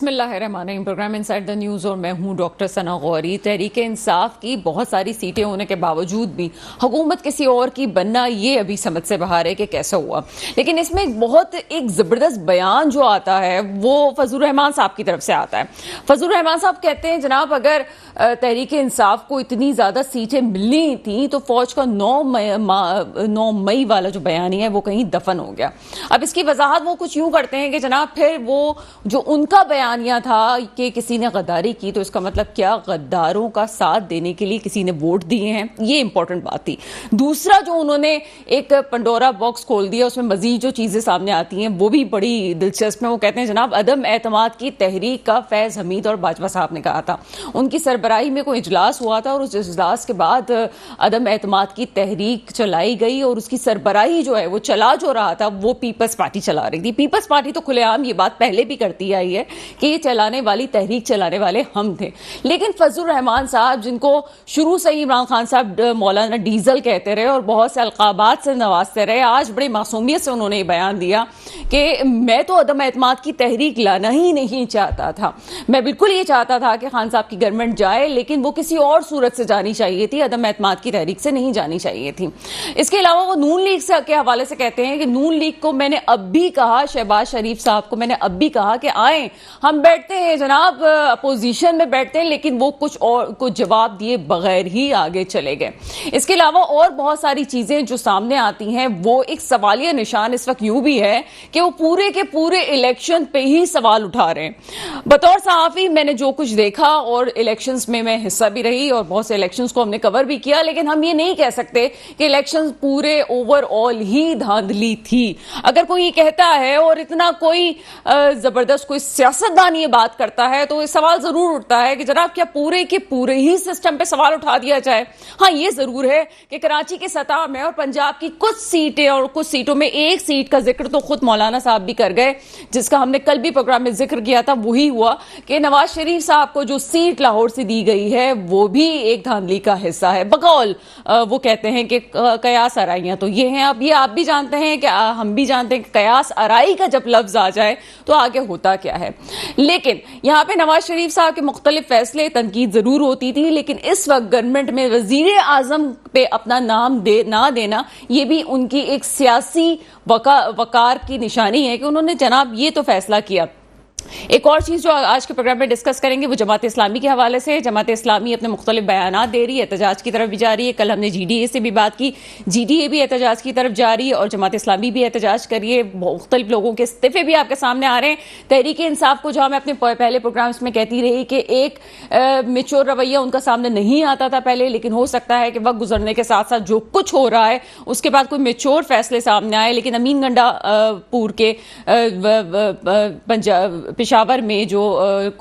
बिस्मिल्लाहिर्रहमानिर्रहीम। Programme inside the news और मैं हूं डॉक्टर सना गौरी। तहरीक इंसाफ की बहुत सारी सीटें होने के बावजूद भी हुकूमत किसी और की बनना ये अभी समझ से बाहर है कि कैसे हुआ। लेकिन इसमें एक ज़बरदस्त बयान जो आता है वो फजलुर रहमान साहब की तरफ से आता है। फजलुर रहमान साहब कहते हैं जनाब अगर तहरीक इंसाफ को इतनी ज़्यादा सीटें मिलनी थी तो फौज का 9 मई वाला जो बयानी है वो कहीं दफन हो गया। अब इसकी वजाहत वो कुछ यूं करते हैं कि जनाब फिर वो जो उनका बयानिया था कि किसी ने गद्दारी की तो इसका मतलब क्या गद्दारों का साथ देने के लिए किसी ने वोट दिए हैं, ये इंपॉर्टेंट बात थी। दूसरा जो उन्होंने एक पंडोरा बॉक्स खोल दिया उसमें मजीद जो चीजें सामने आती हैं वो भी बड़ी दिलचस्प है। वो कहते हैं जनाब अदम एतमाद की तहरीक का फैज हमीद और बाजवा साहब ने कहा था, उनकी सरबराही में कोई इजलास हुआ था और उस इजलास के बाद अदम एतमाद की तहरीक चलाई गई और उसकी सरबराही जो है वो चला जो रहा था वो पीपल्स पार्टी चला रही थी। पीपल्स पार्टी तो खुलेआम ये बात पहले भी करती आई है कि ये चलाने वाली तहरीक चलाने वाले हम थे। लेकिन फजलुर रहमान साहब जिनको शुरू से ही इमरान खान साहब मौलाना डीजल कहते रहे और बहुत से अलकाबात से नवाजते रहे, आज बड़ी मासूमियत से उन्होंने ये बयान दिया कि मैं तो अदम एतमाद की तहरीक लाना ही नहीं चाहता था। मैं बिल्कुल ये चाहता था कि खान साहब की गवर्नमेंट जाए, लेकिन वो किसी और सूरत से जानी चाहिए थी, अदम एतमाद की तहरीक से नहीं जानी चाहिए थी। इसके अलावा वो नून लीग के हवाले से कहते हैं कि नून लीग को मैंने अब भी कहा, शहबाज शरीफ साहब को मैंने अब भी कहा कि आए हम बैठते हैं जनाब, अपोजिशन में बैठते हैं, लेकिन वो कुछ जवाब दिए बगैर ही आगे चले गए। इसके अलावा और बहुत सारी चीजें जो सामने आती हैं वो एक सवालिया निशान इस वक्त यूं भी है कि वो पूरे के पूरे इलेक्शन पे ही सवाल उठा रहे हैं। बतौर सहाफी मैंने जो कुछ देखा और इलेक्शंस में मैं हिस्सा भी रही और बहुत से इलेक्शंस को हमने कवर भी किया, लेकिन हम ये नहीं कह सकते कि इलेक्शंस पूरे ओवरऑल ही धांधली थी। अगर कोई ये कहता है और इतना कोई जबरदस्त कोई सियासतदान ये बात करता है तो सवाल जरूर उठता है कि जनाब क्या पूरे के पूरे ही सिस्टम पे सवाल उठा दिया जाए। हाँ, ये जरूर है कि कराची के सतह में और पंजाब की कुछ सीटें और कुछ सीटों में एक सीट का जिक्र तो खुद मौलाना साहब भी कर गए, जिसका हमने कल भी प्रोग्राम में जिक्र किया था। वही हुआ कि नवाज शरीफ साहब को जो सीट लाहौर से दी गई है वो भी एक धांधली का हिस्सा है। बकौल वो कहते हैं कि कयास आराइयां तो ये हैं। अब ये आप भी जानते हैं कि हम भी जानते हैं कि कयास आराई का जब लफ्ज आ जाए तो आगे होता क्या है। लेकिन यहां पे नवाज शरीफ साहब के मुख्तलिफ फैसले तनकीद जरूर होती थी, लेकिन इस वक्त गवर्नमेंट में वजीर आजम पे अपना नाम ना देना ये भी उनकी एक सियासी वकार की निशानी है कि उन्होंने जनाब ये तो फैसला किया। एक और चीज जो आज के प्रोग्राम में डिस्कस करेंगे वो जमात इस्लामी के हवाले से। जमात इस्लामी अपने मुख्तलिफ बयानात दे रही है, एहतजाज की तरफ भी जा रही है। कल हमने जीडीए से भी बात की, जीडीए भी एहतजाज की तरफ जा रही है और जमात इस्लामी भी एहतजाज कर रही है। मुख्तलिफ लोगों के इस्तीफे भी आपके सामने आ रहे हैं। तहरीक इंसाफ को जहां मैं अपने पहले प्रोग्राम्स में कहती रही कि एक मेच्योर रवैया उनका सामने नहीं आता था पहले, लेकिन हो सकता है कि वक्त गुजरने के साथ साथ जो कुछ हो रहा है उसके बाद कोई मेच्योर फैसले सामने आए। लेकिन अमीन गंडापुर के पेशावर में जो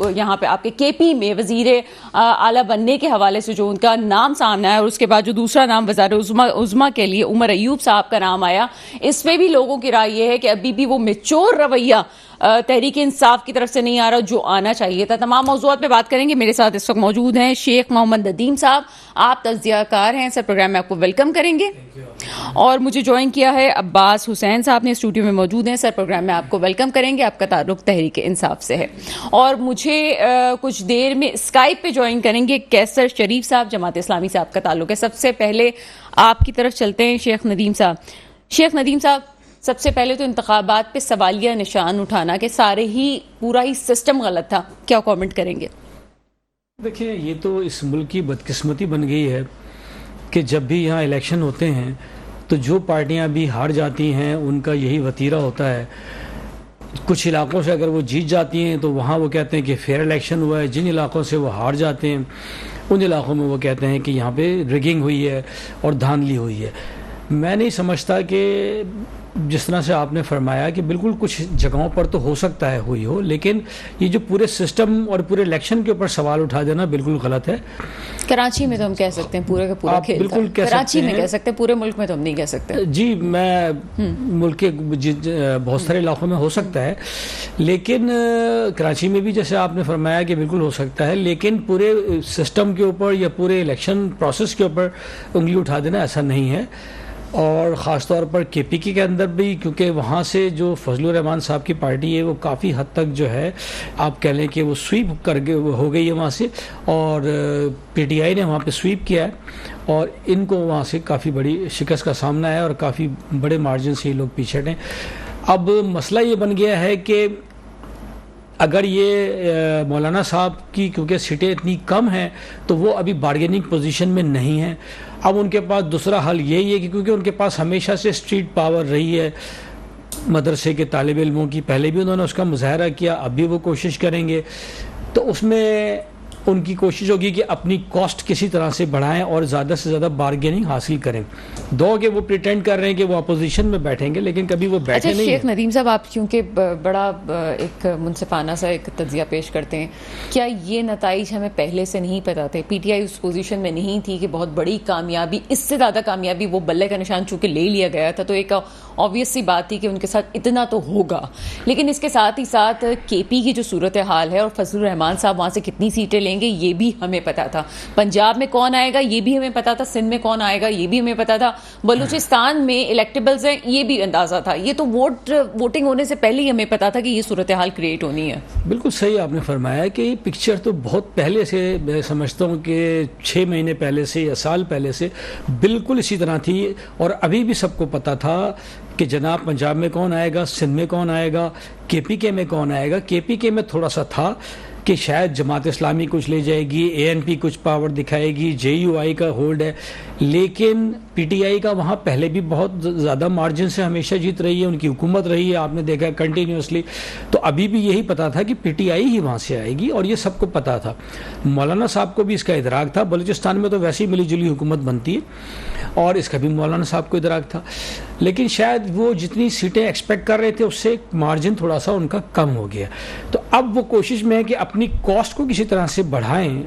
यहाँ पे आपके केपी में वजीर आला बनने के हवाले से जो उनका नाम सामने आया और उसके बाद जो दूसरा नाम वज़ार उज़्मा के लिए उमर अयूब साहब का नाम आया, इसमें भी लोगों की राय यह है कि अभी भी वो मेच्योर रवैया तहरीक इंसाफ की तरफ से नहीं आ रहा जो आना चाहिए था। तमाम मौज़ूआत पे बात करेंगे। मेरे साथ इस वक्त मौजूद हैं शेख मोहम्मद नदीम साहब, आप तज़कियाकार हैं सर, प्रोग्राम में आपको वेलकम करेंगे। और मुझे ज्वाइन किया है अब्बास हुसैन साहब ने, स्टूडियो में मौजूद हैं सर, प्रोग्राम में आपको वेलकम करेंगे। आपका ताल्लुक तहरीक इंसाफ से है। और मुझे कुछ देर में स्काइप पे ज्वाइन करेंगे कैसर शरीफ साहब, जमात इस्लामी से आपका ताल्लुक है। सबसे पहले आपकी तरफ चलते हैं शेख नदीम साहब। शेख नदीम साहब, सबसे पहले तो इंतखाबात पे सवालिया निशान उठाना कि सारे ही पूरा ही सिस्टम गलत था, क्या कमेंट करेंगे? देखिए, ये तो इस मुल्क की बदकिस्मती बन गई है कि जब भी यहाँ इलेक्शन होते हैं तो जो पार्टियाँ भी हार जाती हैं उनका यही वतीरा होता है। कुछ इलाकों से अगर वो जीत जाती हैं तो वहाँ वो कहते हैं कि फेयर इलेक्शन हुआ है। जिन इलाकों से वो हार जाते हैं उन इलाकों में वो कहते हैं कि यहाँ पे रिगिंग हुई है और धांधली हुई है। मैं नहीं समझता कि जिस तरह से आपने फरमाया कि बिल्कुल कुछ जगहों पर तो हो सकता है हुई हो, लेकिन ये जो पूरे सिस्टम और पूरे इलेक्शन के ऊपर सवाल उठा देना बिल्कुल गलत है। कराची में तो हम कह सकते हैं पूरे का पूरा खेल बिल्कुल था। कराची में कह सकते हैं, पूरे मुल्क में तो हम नहीं कह सकते। जी, मैं मुल्क के बहुत सारे इलाकों में हो सकता है, लेकिन कराची में भी जैसे आपने फरमाया कि बिल्कुल हो सकता है, लेकिन पूरे सिस्टम के ऊपर या पूरे इलेक्शन प्रोसेस के ऊपर उंगली उठा देना ऐसा नहीं है। और ख़ास तौर पर केपीके के अंदर भी, क्योंकि वहाँ से जो फजलुर रहमान साहब की पार्टी है वो काफ़ी हद तक जो है आप कह लें कि वो स्वीप कर हो गई है वहाँ से, और पीटीआई ने वहाँ पे स्वीप किया है और इनको वहाँ से काफ़ी बड़ी शिकस्त का सामना है और काफ़ी बड़े मार्जिन से ये लोग पीछे हटे। अब मसला ये बन गया है कि अगर ये मौलाना साहब की क्योंकि सीटें इतनी कम हैं तो वो अभी बार्गेनिंग पोजीशन में नहीं है। अब उनके पास दूसरा हल यही है कि क्योंकि उनके पास हमेशा से स्ट्रीट पावर रही है, मदरसे के तालिब इल्मों की, पहले भी उन्होंने उसका मुजाहरा किया, अब भी वो कोशिश करेंगे, तो उसमें उनकी कोशिश होगी कि अपनी कॉस्ट किसी तरह से बढ़ाएं और ज़्यादा से ज़्यादा बार्गेनिंग हासिल करें। दो कि वो प्रिटेंड कर रहे हैं कि वो अपोजिशन में बैठेंगे लेकिन कभी वो बैठे नहीं। शेख नदीम साहब, आप क्योंकि बड़ा एक मुनसिफाना सा एक तज्जिया पेश करते हैं, क्या ये नताइज हमें पहले से नहीं पता थे? पीटीआई उस पोजीशन में नहीं थी कि बहुत बड़ी कामयाबी, इससे ज़्यादा कामयाबी, वो बल्ले का निशान चूंकि ले लिया गया था तो एक ऑब्वियस सी बात थी कि उनके साथ इतना तो होगा। लेकिन इसके साथ ही साथ केपी की जो सूरत हाल है और फजलुर रहमान साहब वहाँ से कितनी सीटें लेंगे ये भी हमें पता था, पंजाब में कौन आएगा ये भी हमें पता था, सिंध में कौन आएगा ये भी हमें पता था, बलूचिस्तान में इलेक्टेबल्स हैं ये भी अंदाजा था। ये तो वोटिंग होने से पहले ही हमें पता था कि ये सूरत हाल क्रिएट होनी है। बिल्कुल सही आपने फरमाया कि ये पिक्चर तो बहुत पहले से, मैं समझता हूँ कि 6 महीने पहले से या साल पहले से बिल्कुल इसी तरह थी। और अभी भी सबको पता था कि जनाब पंजाब में कौन आएगा, सिंध में कौन आएगा, केपीके में कौन आएगा। केपीके में थोड़ा सा था कि शायद जमात इस्लामी कुछ ले जाएगी, एएनपी कुछ पावर दिखाएगी, जेयूआई का होल्ड है, लेकिन पीटीआई का वहाँ पहले भी बहुत ज़्यादा मार्जिन से हमेशा जीत रही है, उनकी हुकूमत रही है, आपने देखा है कंटिन्यूसली। तो अभी भी यही पता था कि पीटीआई ही वहाँ से आएगी और ये सबको पता था। मौलाना साहब को भी इसका इदराक था। बलूचिस्तान में तो वैसे ही मिली जुली हुकूमत बनती है और इसका भी मौलाना साहब को इदराक था, लेकिन शायद वो जितनी सीटें एक्सपेक्ट कर रहे थे उससे मार्जिन थोड़ा सा उनका कम हो गया। तो अब वो कोशिश में है कि अपनी कॉस्ट को किसी तरह से बढ़ाएं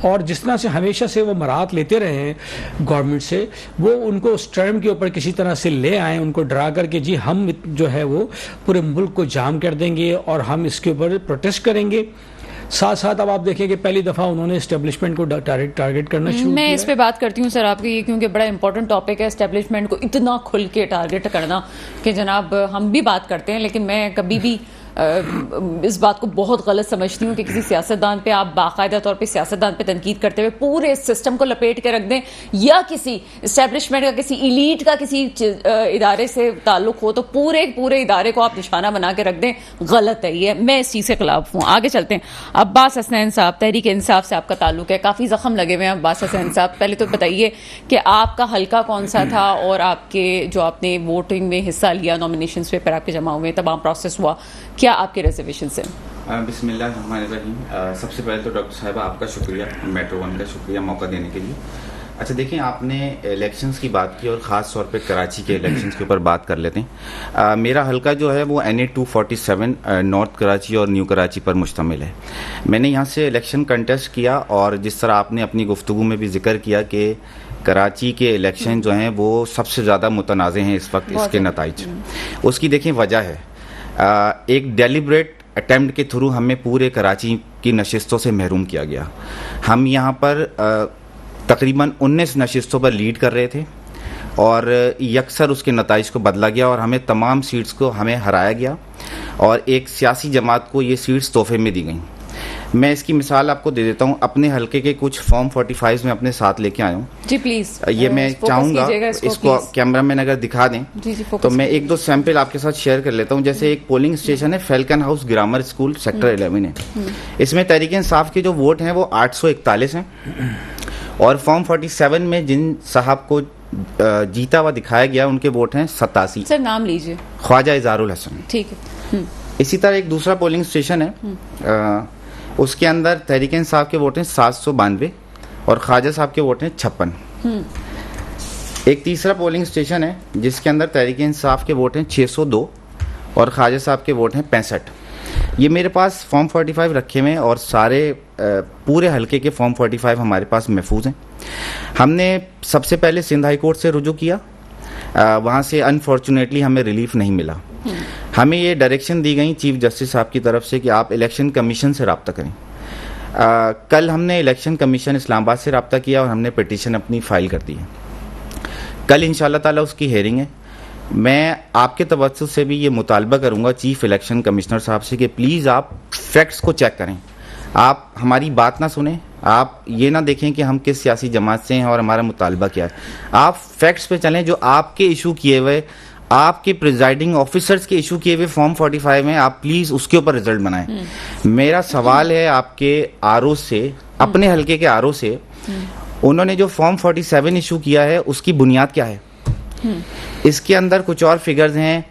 और जिस तरह से हमेशा से वो मराहत लेते रहे हैं गवर्नमेंट से, वो उनको उस टर्म के ऊपर किसी तरह से ले आएं, उनको डरा करके जी हम जो है वो पूरे मुल्क को जाम कर देंगे और हम इसके ऊपर प्रोटेस्ट करेंगे। साथ साथ अब आप देखें कि पहली दफ़ा उन्होंने एस्टेब्लिशमेंट को टारगेट करना शुरू किया। मैं इस पे बात करती हूँ सर आपके, ये क्योंकि बड़ा इंपॉर्टेंट टॉपिक है, एस्टेब्लिशमेंट को इतना खुल के टारगेट करना कि जनाब हम भी बात करते हैं लेकिन मैं कभी भी इस बात को बहुत गलत समझती हूँ कि किसी सियासतदान पे आप बाकायदा तौर पे सियासतदान पे तनकीद करते हुए पूरे सिस्टम को लपेट के रख दें या किसी इस्टेब्लिशमेंट का, किसी इलीट का किसी इदारे से ताल्लुक हो तो पूरे इदारे को आप निशाना बना के रख दें, गलत है ये। मैं इस चीज़ के खिलाफ हूँ। आगे चलते हैं। अब्बास हसनैन साहब, तहरीक इंसाफ से आपका ताल्लुक है, काफ़ी जख्म लगे हुए हैं अब्बास हसनैन साहब। पहले तो बताइए कि आपका हल्का कौन सा था और आपके जो आपने वोटिंग में हिस्सा लिया, नॉमिनेशन पेपर आपके जमा हुए, तमाम प्रोसेस हुआ, क्या आपके रिजर्वेशन से? बिस्मिल्लाहिर्रहमानिर्रहीम। सबसे पहले तो डॉक्टर साहिबा आपका शुक्रिया, मेट्रो वन का शुक्रिया मौका देने के लिए। अच्छा देखिए, आपने इलेक्शंस की बात की और ख़ास तौर पे कराची के इलेक्शंस के ऊपर बात कर लेते हैं। मेरा हल्का जो है वो NA 247 नॉर्थ कराची और न्यू कराची पर मुश्तमिल है। मैंने यहाँ से इलेक्शन कंटेस्ट किया और जिस तरह आपने अपनी गुफ्तगू में भी जिक्र किया कि कराची के इलेक्शन जो हैं वो सबसे ज़्यादा मुतनाज़े हैं इस वक्त, इसके नताइज उसकी देखिए वजह है एक डेलिब्रेट अटेम्प्ट के थ्रू हमें पूरे कराची की नशिस्तों से महरूम किया गया। हम यहाँ पर तकरीबन 19 नशिस्तों पर लीड कर रहे थे और यकसर उसके नताइज को बदला गया और हमें तमाम सीट्स को हमें हराया गया और एक सियासी जमात को ये सीट्स तोहफे में दी गई। मैं इसकी मिसाल आपको दे देता हूँ। अपने हलके के कुछ फॉर्म 45 में अपने साथ लेके आया हूँ जी, प्लीज। ये मैं चाहूँगा इसको कैमरा मैन अगर दिखा दें तो मैं 1-2 सैंपल आपके साथ शेयर कर लेता हूँ। जैसे एक पोलिंग स्टेशन है falcon house grammar school, sector 11 है। इसमें तहरीक इंसाफ के जो वोट हैं वो 841 हैं और फॉर्म 47 में जिन साहब को जीता हुआ दिखाया गया उनके वोट हैं 87। सर नाम लीजिए। ख्वाजा इजारुल हसन। ठीक है। इसी तरह एक दूसरा पोलिंग स्टेशन है, उसके अंदर तहरीक इंसाफ के वोट हैं 792 और ख्वाजा साहब के वोट हैं 56। एक तीसरा पोलिंग स्टेशन है जिसके अंदर तहरीक इंसाफ के वोट हैं 602 और ख्वाजा साहब के वोट हैं 65। ये मेरे पास फॉर्म 45 रखे हुए हैं और सारे पूरे हलके के फॉर्म 45 हमारे पास महफूज हैं। हमने सबसे पहले सिंध हाई कोर्ट से रुजू किया, वहाँ से अनफॉर्चुनेटली हमें रिलीफ नहीं मिला। हमें ये डायरेक्शन दी गई चीफ जस्टिस साहब की तरफ से कि आप इलेक्शन कमीशन से रब्ता करें। कल हमने इलेक्शन कमीशन इस्लामाबाद से रब्ता किया और हमने पिटीशन अपनी फाइल कर दी है। कल इंशाल्लाह ताला उसकी हेयरिंग है। मैं आपके तवज्जुह से भी ये मुतालबा करूंगा चीफ इलेक्शन कमिश्नर साहब से कि प्लीज़ आप फैक्ट्स को चेक करें, आप हमारी बात ना सुने, आप ये ना देखें कि हम किस सियासी जमात से हैं और हमारा मुतालबा क्या है। आप फैक्ट्स पे चलें, जो आपके इशू किए हुए, आपके प्रिजाइडिंग ऑफिसर्स के इशू किए हुए फॉर्म 45 में, आप प्लीज़ उसके ऊपर रिजल्ट बनाएं। मेरा सवाल है आपके आरओ से, अपने हलके के आरओ से, उन्होंने जो फॉर्म 47 इशू किया है उसकी बुनियाद क्या है? इसके अंदर कुछ और फिगर्स हैं।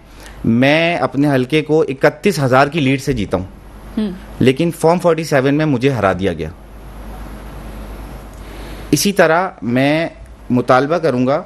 मैं अपने हलके को 31,000 की लीड से जीता हूं, लेकिन फॉर्म 47 में मुझे हरा दिया गया। इसी तरह मैं मुतालबा करूंगा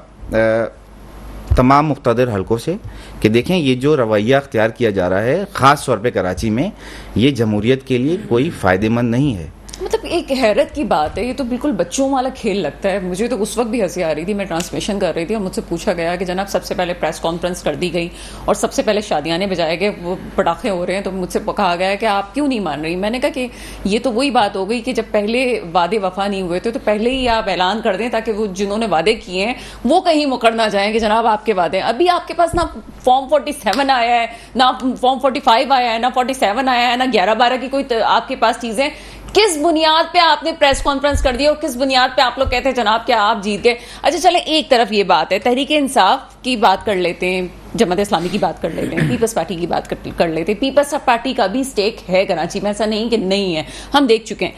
तमाम मुख्तदर हलकों से कि देखें ये जो रवैया अख्तियार किया जा रहा है ख़ास तौर पे कराची में, ये जमहूरियत के लिए कोई फ़ायदेमंद नहीं है। मतलब एक हैरत की बात है, ये तो बिल्कुल बच्चों वाला खेल लगता है। मुझे तो उस वक्त भी हंसी आ रही थी, मैं ट्रांसमिशन कर रही थी और मुझसे पूछा गया कि जनाब सबसे पहले प्रेस कॉन्फ्रेंस कर दी गई और सबसे पहले शादियाने बजाए गए, वो पटाखे हो रहे हैं, तो मुझसे कहा गया कि आप क्यों नहीं मान रही। मैंने कहा कि ये तो वही बात हो गई कि जब पहले वादे वफा नहीं हुए थे तो पहले ही आप ऐलान कर दें ताकि वो जिन्होंने वादे किए हैं वो कहीं मुकर ना जाएं कि जनाब आपके वादे। अभी आपके पास ना फॉर्म 47 आया है, ना फॉर्म 45 आया है, ना 47 आया है, ना 11-12 की कोई आपके पास चीजें। किस बुनियाद पे आपने प्रेस कॉन्फ्रेंस कर दी और किस बुनियाद पे आप लोग कहते हैं जनाब क्या आप जीत गए? अच्छा चलें, एक तरफ ये बात है, तहरीक इंसाफ की बात कर लेते हैं, जमात इस्लामी की बात कर लेते हैं, पीपल्स पार्टी की बात कर लेते हैं। पीपल्स पार्टी का भी स्टेक है कराची में, ऐसा नहीं कि नहीं है, हम देख चुके हैं।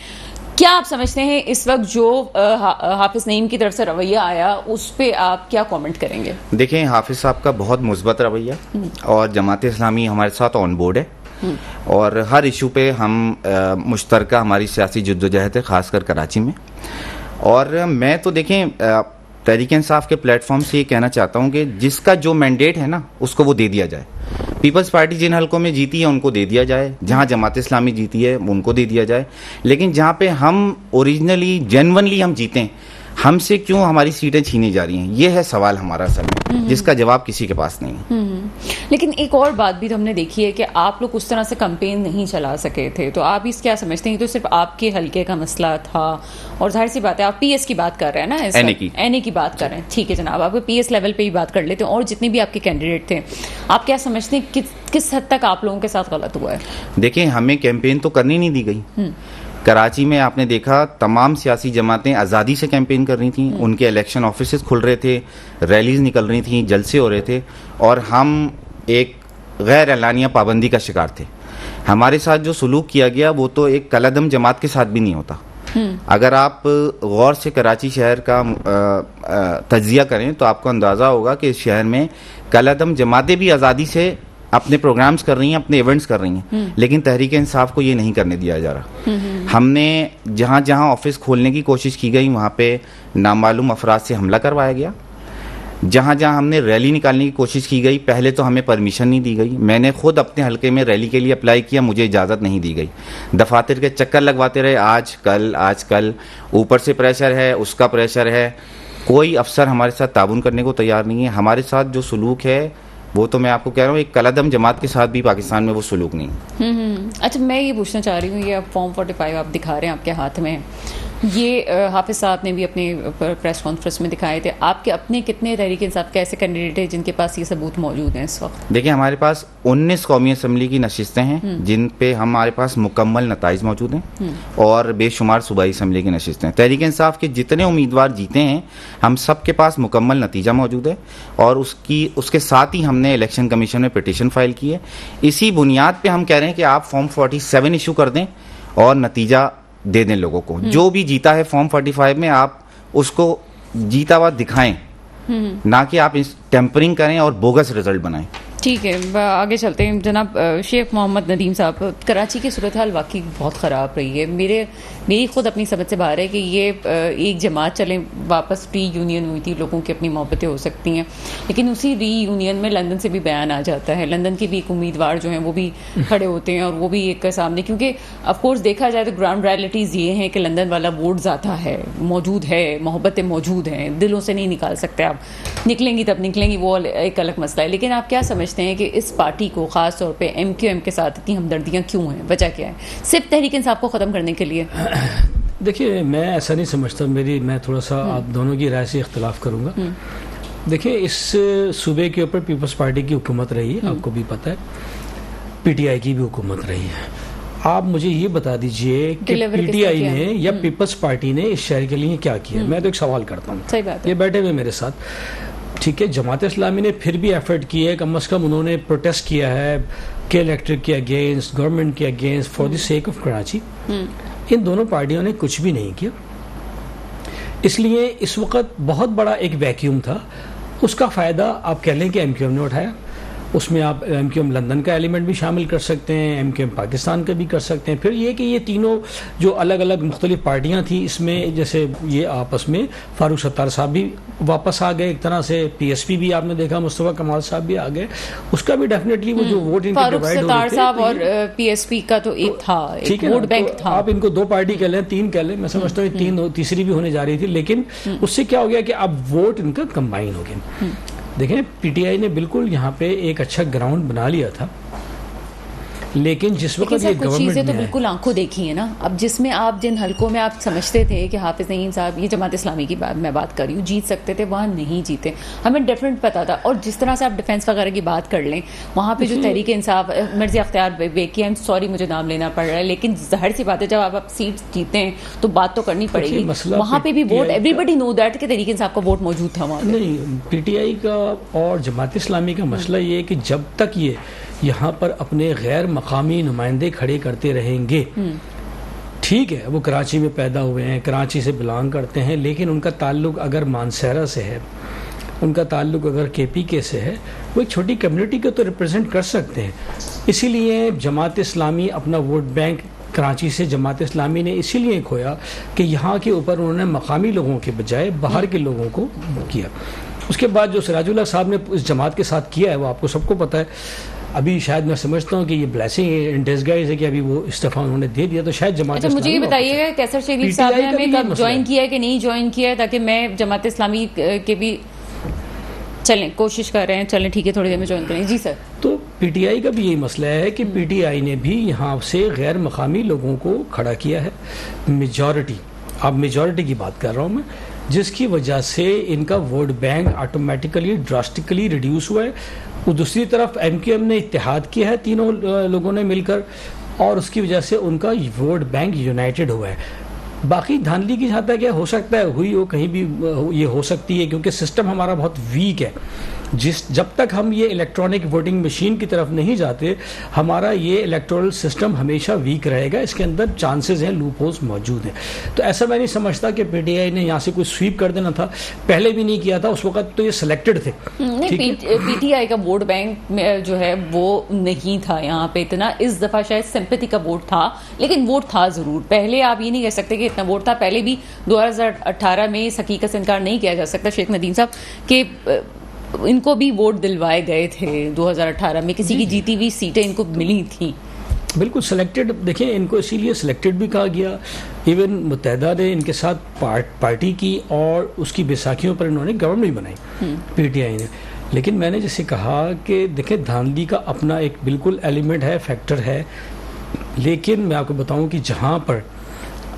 क्या आप समझते हैं इस वक्त जो हाफिज नईम की तरफ से रवैया आया उस पर आप क्या कमेंट करेंगे? देखें, हाफिज साहब का बहुत मुस्बत रवैया और जमात इस्लामी हमारे साथ ऑन बोर्ड है और हर इशू पे हम मुश्तरका हमारी सियासी जद्दोजहद है, ख़ासकर कराची में। और मैं तो देखें तहरीक इंसाफ के प्लेटफॉर्म से ये कहना चाहता हूँ कि जिसका जो मैंडेट है ना उसको वो दे दिया जाए। पीपल्स पार्टी जिन हलकों में जीती है उनको दे दिया जाए, जहाँ जमात इस्लामी जीती है उनको दे दिया जाए, लेकिन जहाँ पे हम ओरिजिनली जेन्युइनली हम जीतें, हमसे क्यों हमारी सीटें छीनी जा रही हैं? ये है सवाल हमारा असल में, जिसका जवाब किसी के पास नहीं है। लेकिन एक और बात भी तो हमने देखी है कि आप लोग उस तरह से कैंपेन नहीं चला सके थे, तो आप इस क्या समझते हैं? तो सिर्फ आपके हलके का मसला था और जाहिर सी बात है आप पीएस की बात कर रहे हैं ना, एनए की बात कर रहे हैं, ठीक है जनाब, आप पीएस लेवल पे ही बात कर लेते हैं। और जितने भी आपके कैंडिडेट थे, आप क्या समझते हैं किस हद तक आप लोगों के साथ गलत हुआ है? देखिए, हमें कैंपेन तो करनी नहीं दी गई। कराची में आपने देखा तमाम सियासी जमातें आज़ादी से कैंपेन कर रही थीं, उनके इलेक्शन ऑफिसेस खुल रहे थे, रैलीज निकल रही थीं, जलसे हो रहे थे, और हम एक गैर एलानिया पाबंदी का शिकार थे। हमारे साथ जो सलूक किया गया वो तो एक कलअदम जमात के साथ भी नहीं होता। अगर आप गौर से कराची शहर का तज्जिया करें तो आपको अंदाज़ा होगा कि इस शहर में कलअदम जमातें भी आज़ादी से अपने प्रोग्राम्स कर रही हैं, अपने इवेंट्स कर रही हैं, लेकिन तहरीक इंसाफ को ये नहीं करने दिया जा रहा। हमने जहाँ जहाँ ऑफिस खोलने की कोशिश की गई वहाँ पे नामालूम अफराद से हमला करवाया गया। जहाँ जहाँ हमने रैली निकालने की कोशिश की गई, पहले तो हमें परमिशन नहीं दी गई। मैंने खुद अपने हलके में रैली के लिए अप्लाई किया, मुझे इजाज़त नहीं दी गई। दफातर के चक्कर लगवाते रहे, आज कल, ऊपर से प्रेशर है, उसका प्रेशर है, कोई अफसर हमारे साथ ताउन करने को तैयार नहीं है। हमारे साथ जो सलूक है वो तो मैं आपको कह रहा हूँ एक कलअदम जमात के साथ भी पाकिस्तान में वो सलूक नहीं। अच्छा, मैं ये पूछना चाह रही हूँ, ये फॉर्म 45 आप दिखा रहे हैं आपके हाथ में, ये हाफिज साहब ने भी अपने प्रेस कॉन्फ्रेंस में दिखाए थे। आपके अपने कितने तहरीक इंसाफ के ऐसे कैंडिडेट हैं जिनके पास ये सबूत मौजूद हैं इस वक्त? देखिए, हमारे पास 19 कौमी असम्बली की नशिस्तें हैं जिन पे हमारे पास मुकम्मल नताइज मौजूद हैं और बेशुमार सूबाई असम्बली की नशिस्तें। तहरीक इंसाफ के जितने उम्मीदवार जीते हैं हम सब के पास मुकम्मल नतीजा मौजूद है और उसके साथ ही हमने इलेक्शन कमीशन में पिटीशन फाइल की है। इसी बुनियाद पर हम कह रहे हैं कि आप फॉर्म 47 इशू कर दें और नतीजा दे दें लोगों को। जो भी जीता है फॉर्म 45 में आप उसको जीता हुआ दिखाएं, ना कि आप इस टेम्परिंग करें और बोगस रिजल्ट बनाएं। ठीक है, आगे चलते हैं। जनाब शेख मोहम्मद नदीम साहब, कराची की सूरत हाल वाकई बहुत ख़राब रही है। मेरी खुद अपनी समझ से बाहर है कि ये एक जमात चले वापस री यूनियन हुई थी, लोगों की अपनी मोहब्बतें हो सकती हैं, लेकिन उसी री यूनियन में लंदन से भी बयान आ जाता है। लंदन के भी एक उम्मीदवार जो हैं वो भी खड़े होते हैं और वो भी एक सामने, क्योंकि ऑफकोर्स देखा जाए तो ग्राउंड रियलिटीज़ ये हैं कि लंदन वाला वोट ज़्यादा है, मौजूद है, मोहब्बतें मौजूद हैं, दिलों से नहीं निकाल सकते आप, निकलेंगी तब निकलेंगी, वो एक अलग मसला है। लेकिन आप क्या समझते हैं कि इस पार्टी को ख़ास तौर पे MQM के साथ इतनी हमदर्दियाँ क्यों हैं? वजह क्या है? सिर्फ तहरीक इंसाफ को ख़त्म करने के लिए? देखिए, मैं ऐसा नहीं समझता। मैं थोड़ा सा आप दोनों की राय से इख्तलाफ करूँगा। देखिए, इस सूबे के ऊपर पीपल्स पार्टी की हुकूमत रही है, आपको भी पता है, पीटीआई की भी हुकूमत रही है। आप मुझे ये बता दीजिए कि पीटीआई ने या पीपल्स पार्टी ने इस शहर के लिए क्या किया। मैं तो एक सवाल करता हूँ, सही बात है, ये बैठे हुए मेरे साथ, ठीक है, जमात इस्लामी ने फिर भी एफर्ट किया है, कम से कम उन्होंने प्रोटेस्ट किया है के इलेक्ट्रिक के अगेंस्ट, गवर्नमेंट के against, for the sake of Karachi. इन दोनों पार्टियों ने कुछ भी नहीं किया, इसलिए इस वक्त बहुत बड़ा एक वैक्यूम था, उसका फ़ायदा आप कह लें कि एमक्यूएम ने उठाया। उसमें आप एमक्यूएम लंदन का एलिमेंट भी शामिल कर सकते हैं, एमक्यूएम पाकिस्तान का भी कर सकते हैं। फिर ये कि ये तीनों जो अलग अलग मुख्तलिफ पार्टियां थी, इसमें जैसे ये आपस में फारूक सत्तार साहब भी वापस आ गए एक तरह से, पीएसपी भी आपने देखा मुस्तफा कमाल साहब भी आ गए, उसका भी डेफिनेटली वो जो वोट इनके डिवाइड हो रहे थे, साहब और पीएसपी का तो एक था, एक वोट बैंक था। आप इनको दो पार्टी कह लें, तीन कह लें, मैं समझता हूँ तीन, तीसरी भी होने जा रही थी, लेकिन उससे क्या हो गया कि अब वोट इनका कंबाइन हो गया। देखें, पीटीआई ने बिल्कुल यहाँ पे एक अच्छा ग्राउंड बना लिया था, लेकिन जिस वक्त ये गवर्नमेंट तो बिल्कुल आंखों देखी है ना, अब जिसमें आप जिन हलकों में आप समझते थे कि हाफिज नईम साहब, ये जमात इस्लामी की बात मैं बात कर रही हूँ, जीत सकते थे, वहाँ नहीं जीते, हमें डिफरेंट पता था। और जिस तरह से आप डिफेंस वगैरह की बात कर लें, वहाँ पे जो तहरीक इंसाफ, मिर्ज़ा अख्तियार बेकी, आई एम सॉरी मुझे नाम लेना पड़ रहा है, लेकिन जाहिर सी बात है जब आप सीट जीते हैं तो बात तो करनी पड़ेगी। वहाँ पे भी वोट, एवरीबडी नो दैट कि तहरीक इंसाफ का वोट मौजूद था वहाँ। नहीं, पीटीआई का और जमात इस्लामी का मसला ये है कि जब तक ये यहाँ पर अपने गैर मकामी नुमाइंदे खड़े करते रहेंगे, ठीक है, वो कराची में पैदा हुए हैं, कराची से बिलोंग करते हैं, लेकिन उनका ताल्लुक अगर मानसहरा से है, उनका ताल्लुक अगर केपीके से है, वो एक छोटी कम्युनिटी को तो रिप्रेजेंट कर सकते हैं। इसीलिए जमात इस्लामी अपना वोट बैंक कराची से जमात इस्लामी ने इसीलिए खोया कि यहाँ के ऊपर उन्होंने मकामी लोगों के बजाय बाहर के लोगों को किया। उसके बाद जो सिराजुल्लाह साहब ने इस जमात के साथ किया है वो आपको सबको पता है। अभी शायद मैं समझता हूँ कि ये ब्लेसिंग इन डिस्गाइज है कि अभी वो इस्तीफा उन्होंने दे दिया, तो शायद जमात अच्छा, मुझे ये बताइएगा कैसर शरीफ साहब ने हमें कब ज्वाइन किया है कि नहीं ज्वाइन किया है, ताकि मैं जमात इस्लामी के भी चलें, कोशिश कर रहे हैं, चलें ठीक है, थोड़ी देर में ज्वाइन करें। जी सर। तो पीटीआई का भी यही मसला है कि पीटीआई ने भी यहाँ से गैर मकामी लोगों को खड़ा किया है, मेजॉरिटी, अब मेजॉरिटी की बात कर रहा हूँ मैं, जिसकी वजह से इनका vote bank automatically drastically reduce हुआ है। वो दूसरी तरफ एमक्यूएम ने इत्तेहाद किया है तीनों लोगों ने मिलकर, और उसकी वजह से उनका वोट बैंक यूनाइटेड हुआ है। बाकी धांधली की जहाँ तक है, हो सकता है हुई हो, कहीं भी ये हो सकती है, क्योंकि सिस्टम हमारा बहुत वीक है। जब तक हम ये इलेक्ट्रॉनिक वोटिंग मशीन की तरफ नहीं जाते, हमारा ये इलेक्टोरल सिस्टम हमेशा वीक रहेगा, इसके अंदर चांसेस हैं, लूप होल्स मौजूद हैं। तो ऐसा मैं नहीं समझता कि पीटीआई ने यहाँ से कोई स्वीप कर देना था, पहले भी नहीं किया था, उस वक्त तो ये सिलेक्टेड थे। पीटीआई का वोट बैंक में जो है वो नहीं था यहाँ पे इतना, इस दफा शायद सिंपैथी का वोट था, लेकिन वोट था जरूर। पहले आप ये नहीं कह सकते कि इतना वोट था, पहले भी 2018 में इस हकीकत से इनकार नहीं किया जा सकता शेख नदीम साहब के इनको भी वोट दिलवाए गए थे 2018 में, किसी की जीती हुई सीटें इनको मिली थी। बिल्कुल सिलेक्टेड, देखिए इनको इसीलिए सिलेक्टेड भी कहा गया, इवन मुत्तहिदा ने इनके साथ पार्टी की और उसकी बैसाखियों पर इन्होंने गवर्नमेंट भी बनाई पीटीआई ने। लेकिन मैंने जैसे कहा कि देखिए धांधली का अपना एक बिल्कुल एलिमेंट है, फैक्टर है, लेकिन मैं आपको बताऊं कि जहां पर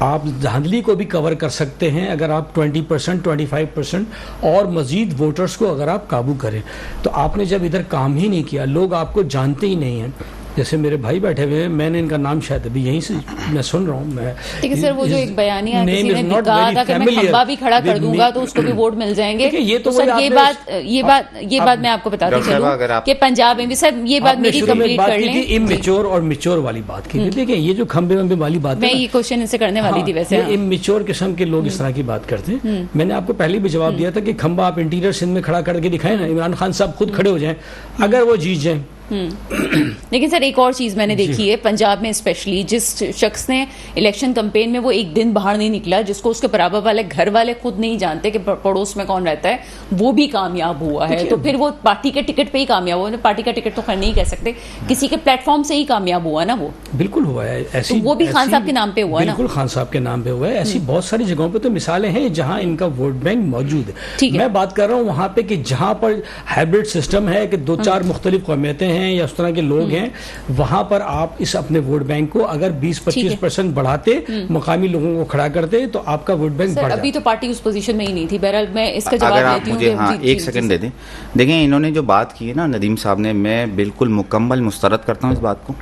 आप धांधली को भी कवर कर सकते हैं अगर आप 20%, 25% और मज़ीद वोटर्स को अगर आप काबू करें, तो आपने जब इधर काम ही नहीं किया, लोग आपको जानते ही नहीं हैं। जैसे मेरे भाई बैठे हुए हैं, मैंने इनका नाम शायद अभी यहीं से मैं सुन रहा हूँ। मैं ठीक है सर, वो जो एक बयानिया किसी ने कहा था कि मैं खंबा भी खड़ा कर दूंगा तो उसको भी वोट मिल जाएंगे, ये तो सर ये बात मैं आपको बताती चलूं कि पंजाब में भी, सर ये बात मेरी कंप्लीट कर लें, इमेच्योर और मेच्योर वाली बात की। देखिए ये जो खंबे वंबे वाली बात, मैं ये क्वेश्चन इनसे करने वाली थी। वैसे इमेच्योर किस्म के लोग इस तरह की बात करते हैं। मैंने आपको पहले भी जवाब दिया था कि खंबा आप इंटीरियर सिंध में खड़ा करके दिखाएं ना, इमरान खान साहब खुद खड़े हो जाएं अगर वो जीत जाएं। लेकिन सर एक और चीज मैंने देखी है पंजाब में, स्पेशली जिस शख्स ने इलेक्शन कैंपेन में वो एक दिन बाहर नहीं निकला, जिसको उसके बराबर वाले घर वाले खुद नहीं जानते कि पड़ोस में कौन रहता है, वो भी कामयाब हुआ है। तो फिर वो पार्टी के टिकट पे ही कामयाब हुआ, पार्टी का टिकट तो खैर नहीं कह सकते, किसी के प्लेटफॉर्म से ही कामयाब हुआ ना, वो बिल्कुल हुआ है। ऐसी तो वो भी खान साहब के नाम पे हुआ, बिल्कुल खान साहब के नाम पे हुआ है। ऐसी बहुत सारी जगहों पे तो मिसालें हैं जहां इनका वोट बैंक मौजूद है। मैं बात कर रहा हूँ वहां पे कि जहां पर हाइब्रिड सिस्टम है कि 2-4 मुख्तलिफ कौमियतें हैं, हैं या उस तरह के लोग हैं, वहां पर आप इस अपने वोट बैंक को अगर 20-25% बढ़ाते, मुकामी लोगों को खड़ा करते, तो आपका वोट बैंक बढ़ जाता। अभी तो पार्टी उस पोजीशन में ही नहीं थी। बहरहाल मैं इसका अगर जवाब आप देती हूँ। मुझे हाँ एक सेकंड दे दें। देखें, इन्होंने जो बात की है ना नदीम साहब ने, मैं बिल्कुल मुकम्मल मुस्तरद करता हूँ इस बात को।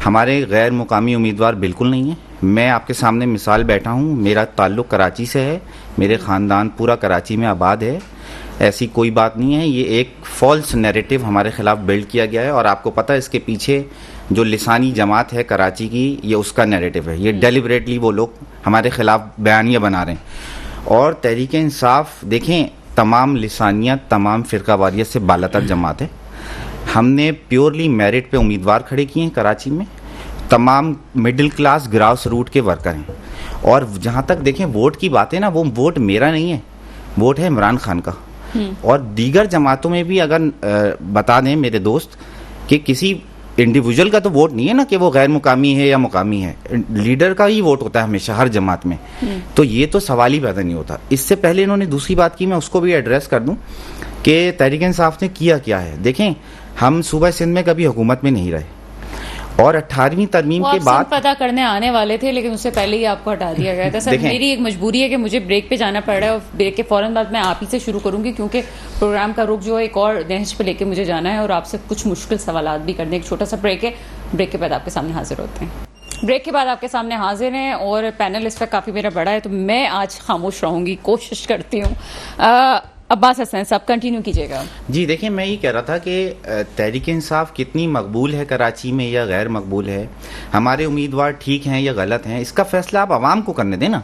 हमारे गैर मुकामी उम्मीदवार बिल्कुल नहीं है। मैं आपके सामने मिसाल बैठा हूँ, मेरा ताल्लुक़ कराची से है, मेरे ख़ानदान पूरा कराची में आबाद है, ऐसी कोई बात नहीं है। ये एक फॉल्स नैरेटिव हमारे ख़िलाफ़ बिल्ड किया गया है और आपको पता है इसके पीछे जो लिसानी जमात है कराची की, ये उसका नैरेटिव है। ये डेलिबरेटली वो लोग हमारे ख़िलाफ़ बयानियाँ बना रहे हैं। और तहरीक इंसाफ देखें, तमाम लिसानियत, तमाम फ़िरकावारियत से बालातर जमात है। हमने प्योरली मेरिट पे उम्मीदवार खड़े किए हैं कराची में, तमाम मिडिल क्लास ग्रास रूट के वर्कर हैं। और जहाँ तक देखें वोट की बात है ना, वो वोट मेरा नहीं है, वोट है इमरान खान का। और दीगर जमातों में भी अगर बता दें मेरे दोस्त कि किसी इंडिविजुअल का तो वोट नहीं है ना कि वो गैर मुकामी है या मुकामी है, लीडर का ही वोट होता है हमेशा हर जमात में। तो ये तो सवाल ही पैदा नहीं होता। इससे पहले इन्होंने दूसरी बात की, मैं उसको भी एड्रेस कर दूं कि तहरीक इंसाफ ने किया क्या है। देखें, हम सूबा सिंध में कभी हुकूमत में नहीं रहे और 18वीं तरमीम के बाद पता करने आने वाले थे, लेकिन उससे पहले ही आपको हटा दिया गया था। सर, मेरी एक मजबूरी है कि मुझे ब्रेक पे जाना पड़ रहा है और ब्रेक के फौरन बाद मैं आप ही से शुरू करूंगी, क्योंकि प्रोग्राम का रुख जो है एक और नहज पे लेके मुझे जाना है और आपसे कुछ मुश्किल सवालात भी करने। एक छोटा सा ब्रेक है, ब्रेक के बाद आपके सामने हाजिर होते हैं। ब्रेक के बाद आपके सामने हाजिर हैं और पैनल इस पर काफ़ी मेरा बड़ा है, तो मैं आज खामोश रहूंगी, कोशिश करती हूँ। अब्बास हसन साहब कंटिन्यू कीजिएगा। जी देखिए, मैं ये कह रहा था कि तहरीक इंसाफ कितनी मकबूल है कराची में या गैर मकबूल है, हमारे उम्मीदवार ठीक हैं या गलत हैं, इसका फैसला आप आवाम को करने दें ना।